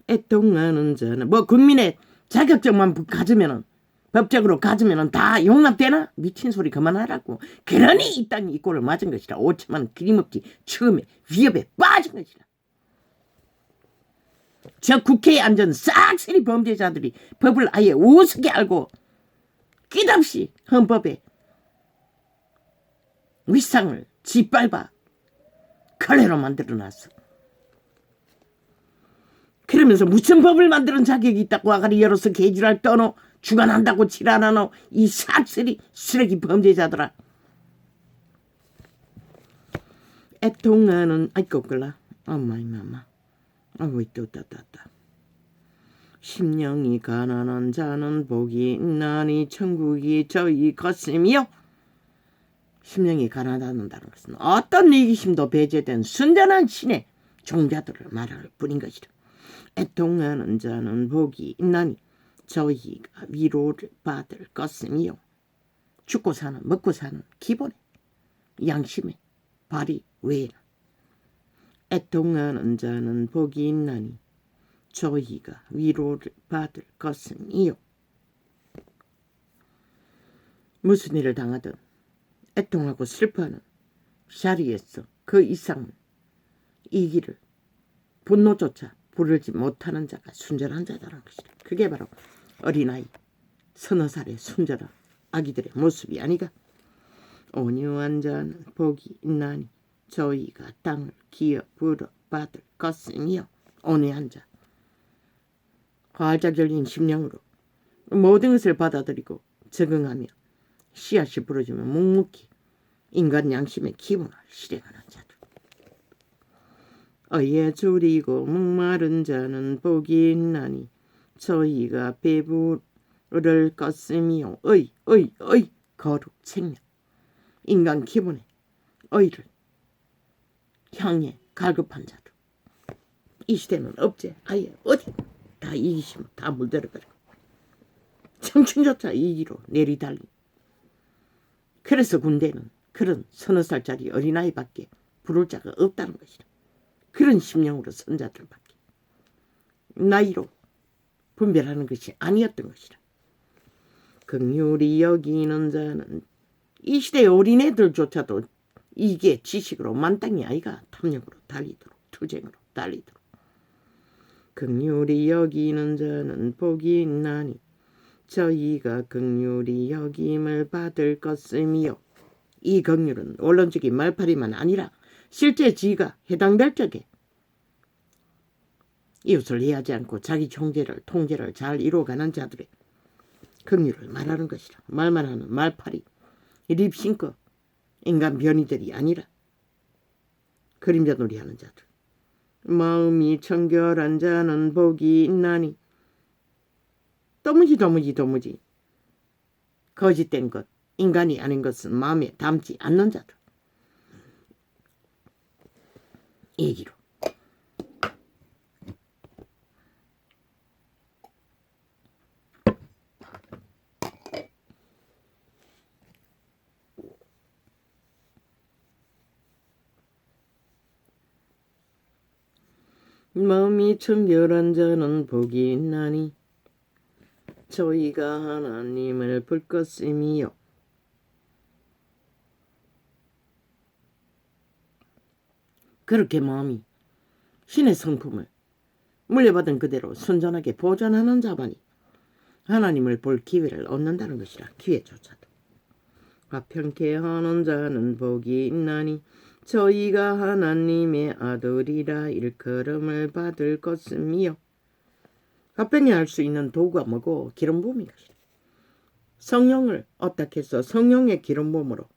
애통하는 자는 뭐 국민의 자격증만 가지면은 법적으로 가지면은 다 용납되나? 미친 소리 그만하라고. 그러니 이 땅이 이 꼴을 맞은 것이라. 오지만 그림없이 처음에 위협에 빠진 것이라. 저 국회에 앉은 싹쓸이 범죄자들이 법을 아예 우습게 알고 끝없이 헌법에 위상을 짓밟아 걸레로 만들어놨어. 그러면서 무슨 법을 만드는 자격이 있다고 아가리 열어서 개지랄 떠노 주관한다고 지랄하노 이 싹쓸이 쓰레기 범죄자들아. 애통하는 아이고 끌라 엄마이 마마 아이고 또 따따따. 심령이 가난한 자는 복이 있나니 천국이 저희 것임이요. 심령이 가난하다는 것은 어떤 이기심도 배제된 순전한 신의 종자들을 말할 뿐인 것이다. 애통하는 자는 복이 있나니 저희가 위로를 받을 것임이요. 죽고 사는 먹고 사는 기본의 양심의 발휘 외에는 애통하는 자는 복이 있나니 저희가 위로를 받을 것임이요. 무슨 일을 당하든 애통하고 슬퍼하는 자리에서 그 이상 이기를 분노조차 부르지 못하는 자가 순전한 자다라는 것이다. 그게 바로 어린아이 서너 살의 순절한 아기들의 모습이 아니가. 온유한 자는 복이 있나니 저희가 땅을 기어 불어 받을 것이며. 온유한 자, 활짝 열린 심령으로 모든 것을 받아들이고 적응하며 씨앗이 부러지면 묵묵히 인간 양심의 기본을 실행하는 자들. 어예 줄이고 목마른 자는 복이 있나니 저희가 배부를 것이며. 의 거룩 생명, 인간 기본의 의를 향해 갈급한 자들. 이 시대는 없지. 아예 어디 다 이기심 다 물들어버리고 청춘조차 이기로 내리달리. 그래서 군대는 그런 서너 살짜리 어린아이밖에 부를 자가 없다는 것이다. 그런 심령으로 선자들밖에 나이로 분별하는 것이 아니었던 것이다. 긍휼히 여기는 자는 이 시대의 어린애들조차도 이게 지식으로 만땅이 아이가 탐욕으로 달리도록 투쟁으로 달리도록. 긍휼히 여기는 자는 복이 있나니 저희가 긍휼히 여김을 받을 것이며. 이 긍휼은 원론적인 말파리만 아니라 실제 지가 해당될 적에 이웃을 해하지 않고 자기 통제를 잘 이루어가는 자들의 긍휼을 말하는 것이라. 말만 하는 말파리 립싱크 인간 변이들이 아니라 그림자 놀이하는 자들. 마음이 청결한 자는 복이 있나니 도무지 거짓된 것 인간이 아닌 것은 마음에 담지 않는 자들. 얘기로 마음이 청결한 자는 복이 있나니 저희가 하나님을 볼 것이며. 그렇게 마음이 신의 성품을 물려받은 그대로 순전하게 보존하는 자만이 하나님을 볼 기회를 얻는다는 것이라. 기회조차도. 화평케 하는 자는 복이 있나니 저희가 하나님의 아들이라 일컬음을 받을 것이며. 화평히 할 수 있는 도구가 뭐고? 기름 부음인 것이다. 성령을 어떻게 해서 성령의 기름 부음으로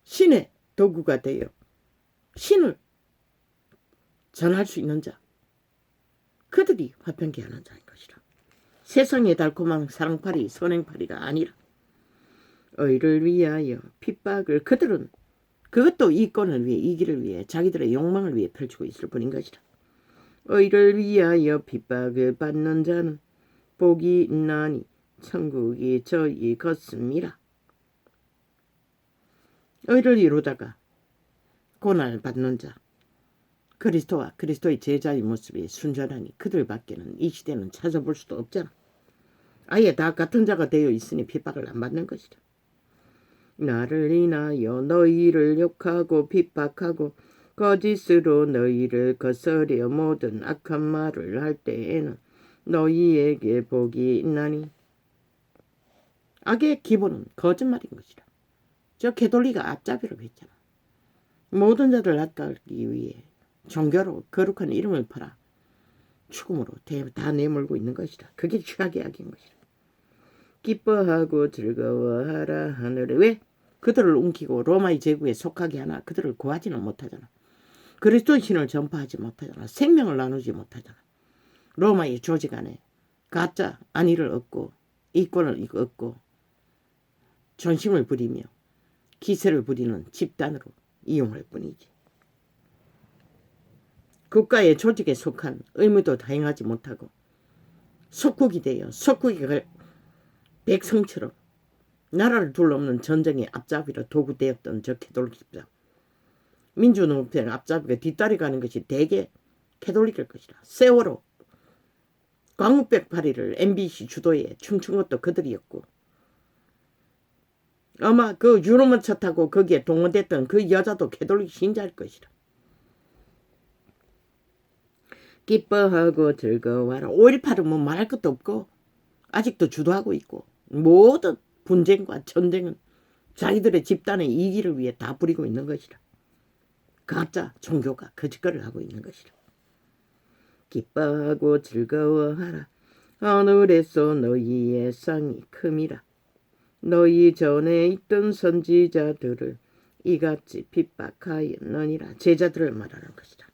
신의 도구가 되어 신을 전할 수 있는 자, 그들이 화평케 하는 자인 것이라. 세상의 달콤한 사랑파리 선행파리가 아니라 의를 위하여 핍박을 그들은 그것도 이권을 위해 이기를 위해 자기들의 욕망을 위해 펼치고 있을 뿐인 것이라. 의를 위하여 핍박을 받는 자는 복이 있나니 천국이 저희 것입니다. 의를 이루다가 고난을 받는 자, 그리스도와 그리스도의 제자의 모습이 순전하니 그들밖에는 이 시대는 찾아볼 수도 없잖아. 아예 다 같은 자가 되어 있으니 핍박을 안 받는 것이다. 나를 인하여 너희를 욕하고 핍박하고 거짓으로 너희를 거스려 모든 악한 말을 할 때에는 너희에게 복이 있나니. 악의 기본은 거짓말인 것이다. 저 게돌리가 앞잡이라고 했잖아. 모든 자를 낚아기 위해 종교로 거룩한 이름을 팔아 죽음으로 다 내몰고 있는 것이다. 그게 최악의 악인 것이다. 기뻐하고 즐거워하라 하늘에. 왜? 그들을 움키고 로마의 제국에 속하게 하나 그들을 구하지는 못하잖아. 그리스도의 신을 전파하지 못하잖아. 생명을 나누지 못하잖아. 로마의 조직 안에 가짜 안위를 얻고 이권을 얻고 존심을 부리며 기세를 부리는 집단으로 이용할 뿐이지. 국가의 조직에 속한 의무도 다행하지 못하고 속국이 되어 속국의 백성처럼 나라를 둘러없는 전쟁의 앞잡이로 도구되었던 저 캐톨릭 집단. 민주노동의 앞잡이가 뒷다리 가는 것이 대개 캐톨릭일 것이라. 세월호 광우백 파리를 MBC 주도에 춤춘 것도 그들이었고 아마 그 유로만차 타고 거기에 동원됐던 그 여자도 캐톨릭 신자일 것이라. 기뻐하고 즐거워하라. 5.18은 뭐 말할 것도 없고 아직도 주도하고 있고 모든 분쟁과 전쟁은 자기들의 집단의 이기를 위해 다 부리고 있는 것이라. 가짜 종교가 거짓거리를 하고 있는 것이라. 기뻐하고 즐거워하라. 하늘에서 너희의 상이 큼이라. 너희 전에 있던 선지자들을 이같이 핍박하였느니라. 제자들을 말하는 것이다.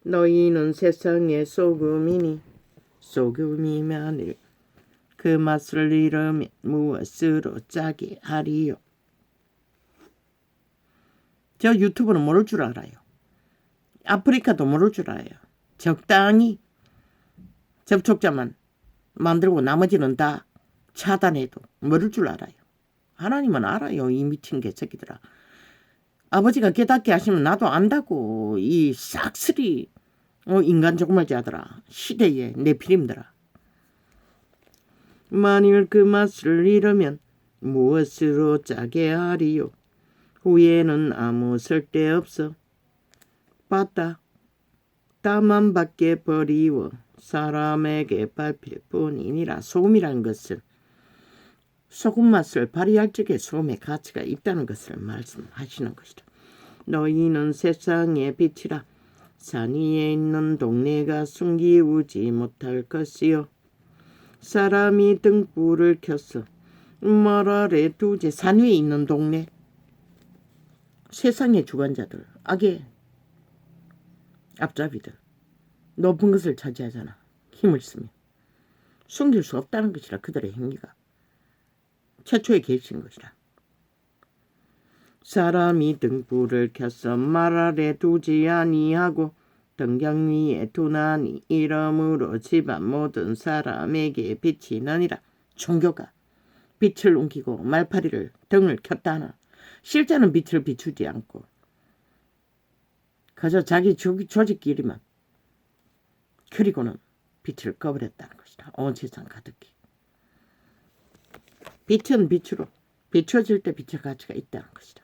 너희는 세상의 소금이니 소금이 만일 그 맛을 잃으면 무엇으로 짜게 하리요. 저 유튜브는 모를 줄 알아요. 아프리카도 모를 줄 알아요. 적당히 접촉자만 만들고 나머지는 다 차단해도 모를 줄 알아요. 하나님은 알아요. 이 미친 개새끼들아. 아버지가 깨닫게 하시면 나도 안다고. 이 싹쓸이 인간 조그마지하더라. 시대의 내피림들아. 만일 그 맛을 잃으면 무엇으로 짜게 하리요. 후에는 아무 쓸데없어. 봤다. 땀만 밖에 버리워 사람에게 밟힐 뿐이니라. 소금이라는 것은 소금 맛을 발휘할 적에 소금의 가치가 있다는 것을 말씀하시는 것이다. 너희는 세상의 빛이라. 산 위에 있는 동네가 숨기우지 못할 것이요. 사람이 등불을 켜서 말 아래 두지. 산 위에 있는 동네. 세상의 주관자들, 악의 앞잡이들, 높은 것을 차지하잖아. 힘을 쓰며. 숨길 수 없다는 것이라. 그들의 행위가 최초의 계시인 것이라. 사람이 등불을 켜서 말 아래 두지 아니하고 등경 위에 두나니 이러므로 집안 모든 사람에게 빛이 나니라. 종교가 빛을 옮기고 말파리를 등을 켰다 하나 실제는 빛을 비추지 않고 그저 자기 조직끼리만 그리고는 빛을 꺼버렸다는 것이다. 온 세상 가득히. 빛은 빛으로 비춰질 때 빛의 가치가 있다는 것이다.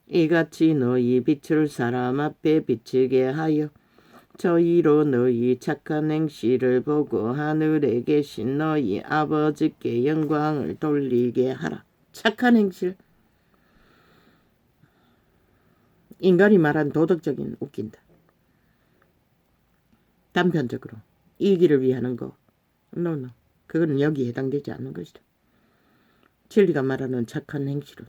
이같이 너희 빛을 사람 앞에 비추게 하여 저희로 너희 착한 행실을 보고 하늘에 계신 너희 아버지께 영광을 돌리게 하라. 착한 행실. 인간이 말한 도덕적인 웃긴다. 단편적으로 이기를 위하는 거. No. 그건 여기에 해당되지 않는 것이다. 진리가 말하는 착한 행실은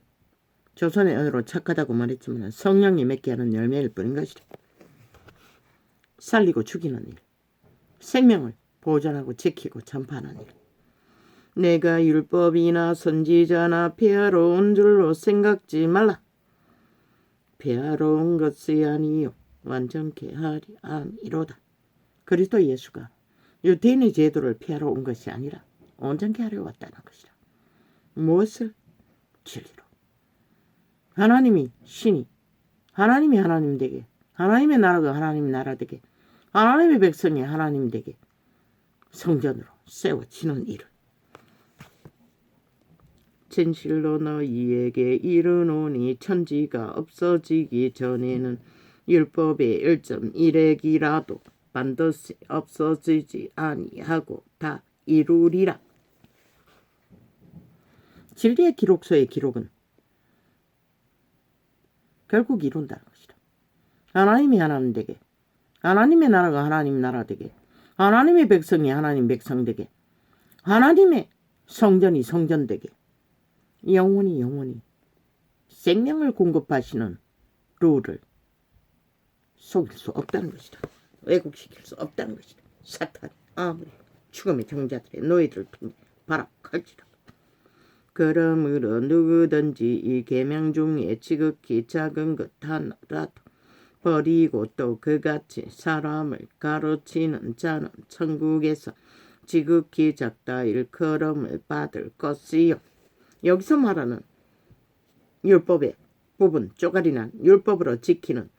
조선의 언어로 착하다고 말했지만 성령이 맺게 하는 열매일 뿐인 것이다. 살리고 죽이는 일, 생명을 보존하고 지키고 전파하는 일. 내가 율법이나 선지자나 폐하러온 줄로 생각지 말라. 폐하러온 것이 아니요 완전케 하리 아니로다. 그리스도 예수가 유대인의 제도를 폐하러 온 것이 아니라 온전케 하려 왔다는 것이다. 무엇을? 진리로. 하나님이 신이 하나님이 하나님 되게, 하나님의 나라가 하나님의 나라 되게, 하나님의 백성이 하나님 되게 성전으로 세워지는 일을 진실로 너희에게 이르노니 천지가 없어지기 전에는 율법의 1.1핵이라도 반드시 없어지지 아니하고 다 이루리라. 진리의 기록서의 기록은 결국 이룬다는 것이다. 하나님이 하나님 되게, 하나님의 나라가 하나님 나라 되게, 하나님의 백성이 하나님 백성 되게, 하나님의 성전이 성전 되게, 영원히 생명을 공급하시는 룰을 속일 수 없다는 것이다. 왜곡시킬 수 없다는 것이다. 사탄 아무리 죽음의 경자들의 너희들을 발악할지라도. 그러므로 누구든지 이 계명 중에 지극히 작은 것 하나라도 버리고 또 그같이 사람을 가르치는 자는 천국에서 지극히 작다 일컬음을 받을 것이요. 여기서 말하는 율법의 부분, 쪼가리난 율법으로 지키는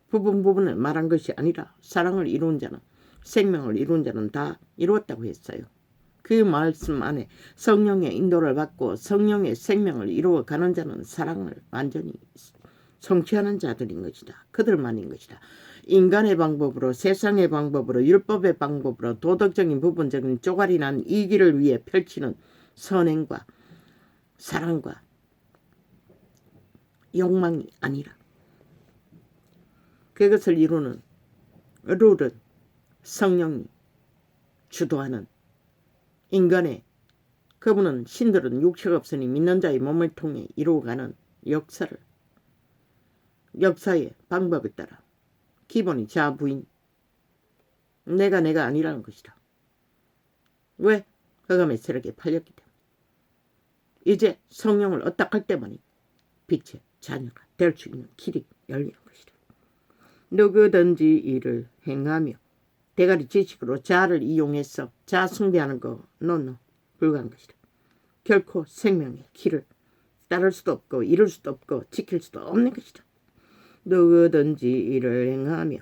부분을 말한 것이 아니라 사랑을 이룬 자는, 생명을 이룬 자는 다 이루었다고 했어요. 그 말씀 안에 성령의 인도를 받고 성령의 생명을 이루어가는 자는 사랑을 완전히 성취하는 자들인 것이다. 그들만인 것이다. 인간의 방법으로, 세상의 방법으로, 율법의 방법으로 도덕적인 부분적인 쪼가리 난 이기를 위해 펼치는 선행과 사랑과 욕망이 아니라 그것을 이루는 룰은 성령이 주도하는 인간의, 그분은 신들은 육체가 없으니 믿는 자의 몸을 통해 이루어가는 역사의 방법에 따라 기본이 자부인, 내가 아니라는 것이다. 왜? 흑암의 세력에 팔렸기 때문에. 이제 성령을 어떡할 때만이 빛의 자녀가 될 수 있는 길이 열리는 것이다. 누구든지 이를 행하며 대가리 지식으로 자를 이용해서 자 숭배하는 거는 불가한 것이다. 결코 생명의 길을 따를 수도 없고 이룰 수도 없고 지킬 수도 없는 것이다. 누구든지 이를 행하며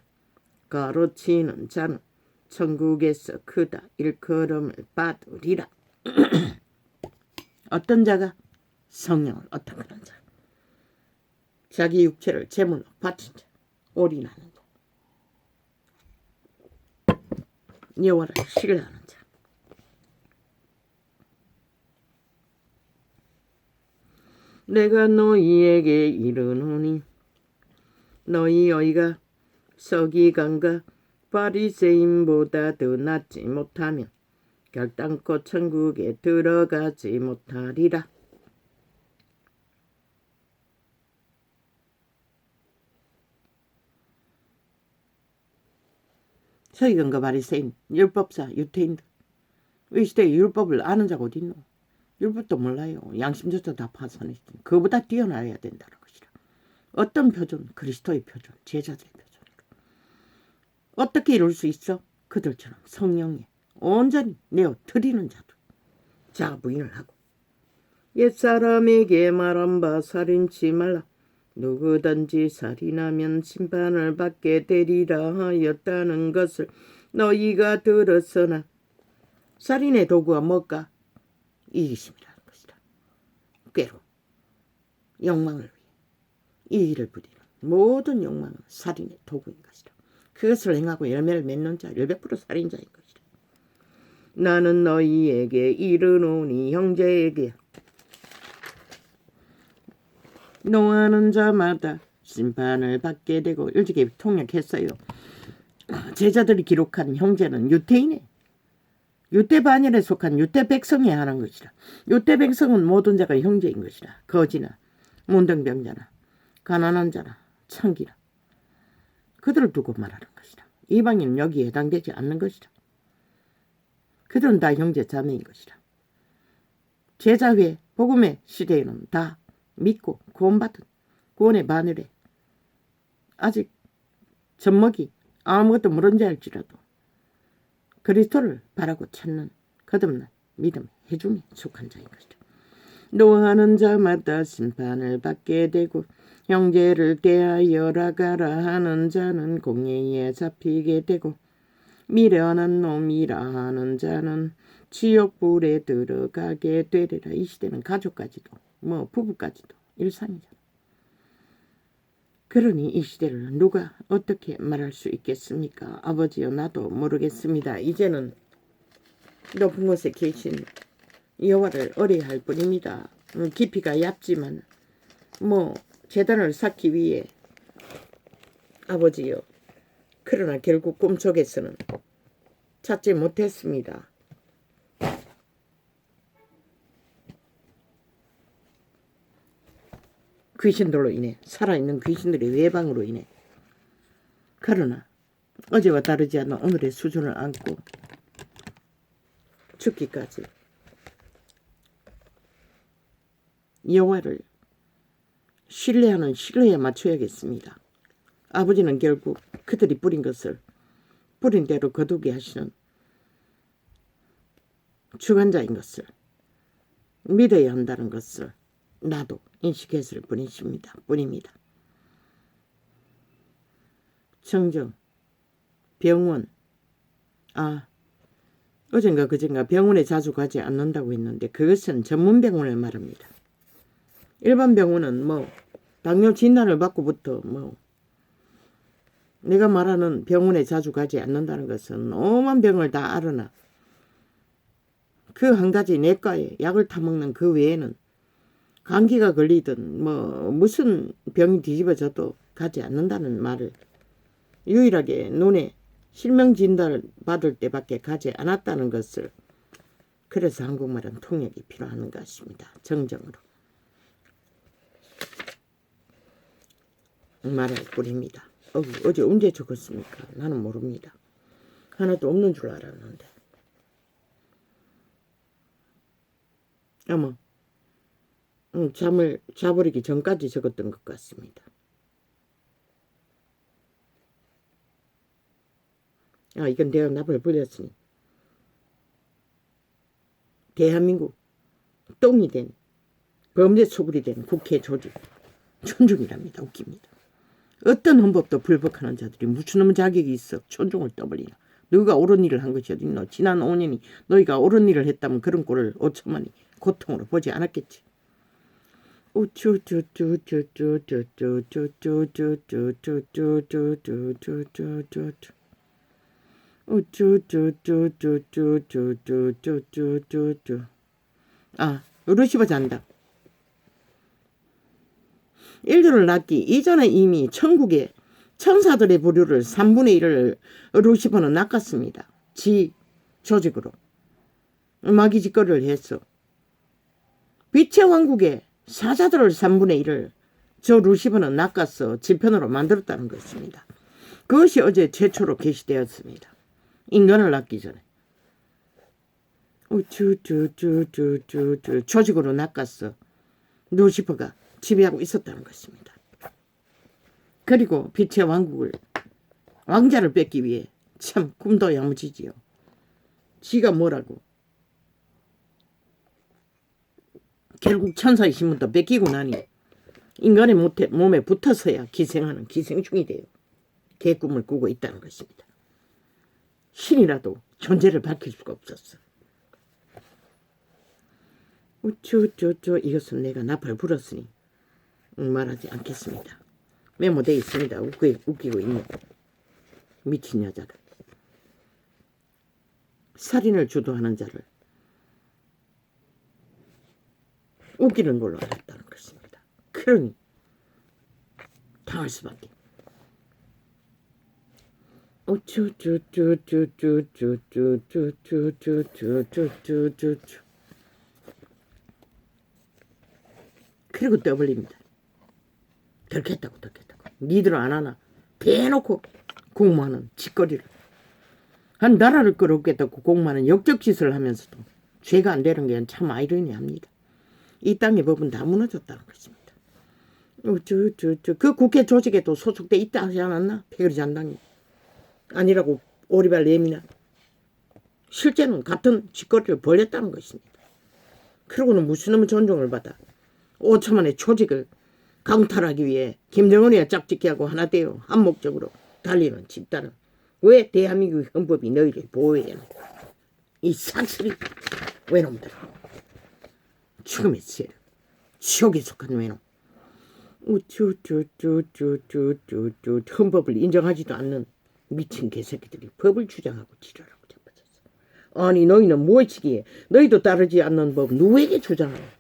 가로치는 자는 천국에서 크다 일컬음을 받으리라. 어떤 자가? 성령을 어떡하는 자, 자기 육체를 제물로 바친 자, 올인하는 자, 여호와를 신뢰하는 자. 내가 너희에게 이르노니 너희 어이가 서기관과 바리새인보다 더 낫지 못하면 결단코 천국에 들어가지 못하리라. 서기관과 바리새인, 율법사, 유태인들, 이 시대에 율법을 아는 자가 어디 있노? 율법도 몰라요. 양심조차 다 파산했으니 그보다 뛰어나야 된다는 것이라. 어떤 표준? 그리스도의 표준, 제자들의 표준. 어떻게 이룰 수 있어? 그들처럼 성령에 온전히 내어 드리는 자도 자부인을 하고, 옛사람에게 말한 바 살인치 말라. 누구든지 살인하면 심판을 받게 되리라 하였다는 것을 너희가 들었으나 살인의 도구가 뭘까? 이기심이라는 것이다. 꾀로 욕망을 위해 이의를 부리는 모든 욕망은 살인의 도구인 것이다. 그것을 행하고 열매를 맺는 자 100% 살인자인 것이다. 나는 너희에게 이르노니 형제에게 노하는 자마다 심판을 받게 되고, 일찍이 통역했어요. 제자들이 기록한 형제는 유태인에, 유대 반열에 속한 유대 백성에 하는 것이라. 유대 백성은 모든 자가 형제인 것이라. 거지나 문둥병자나 가난한 자나 청기나 그들을 두고 말하는 것이라. 이방인은 여기에 해당되지 않는 것이라. 그들은 다 형제 자매인 것이라. 제자회 복음의 시대에는 다 믿고 구원받은 구원의 바늘에 아직 젖먹이 아무것도 모른 자일지라도 그리스도를 바라고 찾는 거듭난 믿음의 회중에 속한 자인 것이다. 노하는 자마다 심판을 받게 되고 형제를 대하여 라가라 하는 자는 공회에 잡히게 되고 미련한 놈이라 하는 자는 지옥불에 들어가게 되리라. 이 시대는 가족까지도 부부까지도 일상이잖아. 그러니 이 시대를 누가 어떻게 말할 수 있겠습니까? 아버지여, 나도 모르겠습니다. 이제는 높은 곳에 계신 여호와를 의뢰할 뿐입니다. 깊이가 얕지만 제단을 쌓기 위해 아버지여, 그러나 결국 꿈속에서는 찾지 못했습니다. 귀신들로 인해, 살아있는 귀신들의 외방으로 인해. 그러나 어제와 다르지 않은 오늘의 수준을 안고 죽기까지 여호와를 신뢰하는 신뢰에 맞춰야겠습니다. 아버지는 결국 그들이 뿌린 것을 뿌린 대로 거두게 하시는 주관자인 것을 믿어야 한다는 것을 나도 인식했을 뿐입니다. 청정, 병원, 어젠가 그젠가 병원에 자주 가지 않는다고 했는데 그것은 전문 병원을 말합니다. 일반 병원은 당뇨 진단을 받고부터 내가 말하는 병원에 자주 가지 않는다는 것은 오만 병을 다 앓으나 그 한 가지 내과에 약을 타먹는 그 외에는 감기가 걸리든 뭐 무슨 병이 뒤집어져도 가지 않는다는 말을 유일하게 눈에 실명 진단을 받을 때밖에 가지 않았다는 것을 그래서 한국말은 통역이 필요한 것입니다. 정정으로 말할 꿀입니다. 어제 언제 적었습니까? 나는 모릅니다. 하나도 없는 줄 알았는데. 어머, 잠을 자버리기 전까지 적었던 것 같습니다. 이건 내가 납을 불렸으니 대한민국 똥이 된 범죄 소굴이 된 국회 조직 촌중이랍니다. 웃깁니다. 어떤 헌법도 불복하는 자들이 무슨 놈의 자격이 있어 촌중을 떠벌리나. 너희가 옳은 일을 한 것이 어딨노. 지난 5년이 너희가 옳은 일을 했다면 그런 꼴을 5천만이 고통으로 보지 않았겠지. 루시퍼 잔다. 인류를 낳기 이전에 이미 천국의 천사들의 부류를 3분의 1을 루시퍼는 낚았습니다. 지 조직으로 마귀짓거리를 했어. 빛의 왕국의 사자들을 3분의 1을 저 루시퍼는 낚아서 지편으로 만들었다는 것입니다. 그것이 어제 최초로 게시되었습니다. 인간을 낳기 전에 조직으로 낚았어. 루시퍼가 지배하고 있었다는 것입니다. 그리고 빛의 왕국을 왕자를 뺏기 위해 참 꿈도 야무지지요. 지가 뭐라고 결국 천사의 신분도 뺏기고 나니 인간의 몸에 붙어서야 기생하는 기생충이 돼요. 개꿈을 꾸고 있다는 것입니다. 신이라도 존재를 밝힐 수가 없었어. 이것은 내가 나팔 불었으니 말하지 않겠습니다. 메모되어 있습니다. 웃기고 있는 미친 여자가. 살인을 주도하는 자를 웃기는 걸로 알았다는 것입니다. 그러니 당할 수밖에. 그리고 떠벌립니다. 덜겠다고. 니들은 안 하나. 대놓고 공모하는 짓거리를. 한 나라를 끌어오겠다고 공모하는 역적짓을 하면서도 죄가 안 되는 게 참 아이러니합니다. 이 땅의 법은 다 무너졌다는 것입니다. 그 국회 조직에도 소속돼 있다 하지 않았나? 패거리 잔당이. 아니라고 오리발 내미나. 실제는 같은 짓거리를 벌였다는 것입니다. 그러고는 무슨 놈의 존중을 받아 5천만의 조직을 강탈하기 위해 김정은이와 짝짓기하고 하나 되어 한 목적으로 달리는 집단은 왜 대한민국 헌법이 너희를 보호해야 하는 거야? 이 삭슬이 외놈들. 죽음의 세력. 지옥에 속한 외놈. 헌법을 인정하지도 않는 미친 개새끼들이 법을 주장하고 지랄하고 자빠졌어. 아니 너희는 무엇이기에 너희도 따르지 않는 법 누구에게 주장하냐?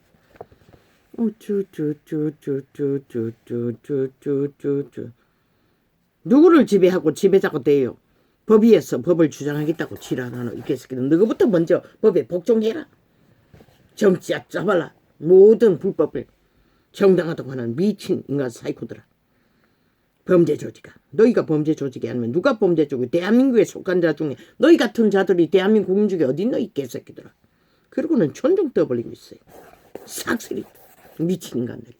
누구를 지배하고 지배자가 돼요? 법 위에서 법을 주장하겠다고 지랄하는 이 개새끼들. 너희부터 먼저 법에 복종해라. 정치야 짜발라. 모든 불법을 정당하다고 하는 미친 인간 사이코들아. 범죄 조직아. 너희가 범죄 조직이 아니면 누가 범죄 조직? 대한민국에 속한 자 중에 너희 같은 자들이 대한민국 국민 중에 어디 있노 이 개새끼들아. 그리고는 존중 떠벌리고 있어요. 삭슬이. 미친 인간들이.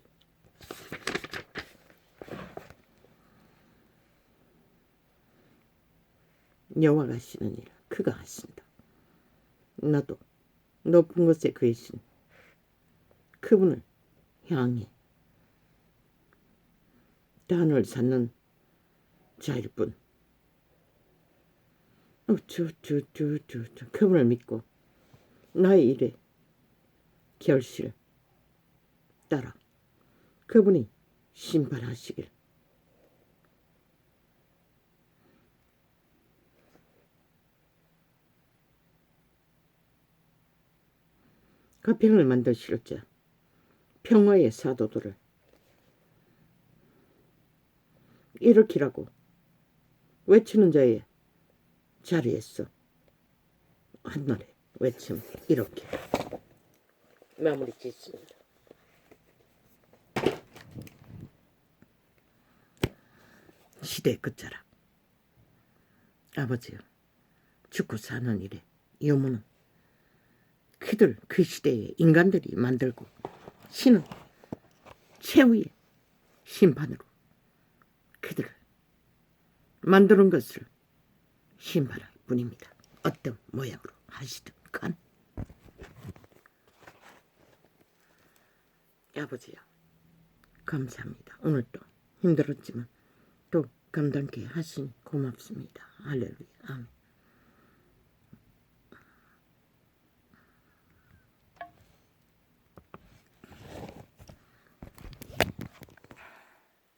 여호와가 하시는 일을 그가 하신다. 나도 높은 곳에 계신 그분을 향해 단을 쌓는 자일 뿐. 그분을 믿고 나의 일에 결실을 따라 그분이 심판하시길 화평을 만드실 자, 평화의 사도들을 일으키라고 외치는 자의 자리에서 한날에 외침 이렇게 마무리 짓습니다. 시대 끝자락. 아버지요, 죽고 사는 일에 유무는 그들 그 시대의 인간들이 만들고 신은 최후의 심판으로 그들을 만드는 것을 심판할 뿐입니다. 어떤 모양으로 하시든 간. 아버지요, 감사합니다. 오늘도 힘들었지만 또 감당케 하시니 고맙습니다. 할렐루야. 아멘.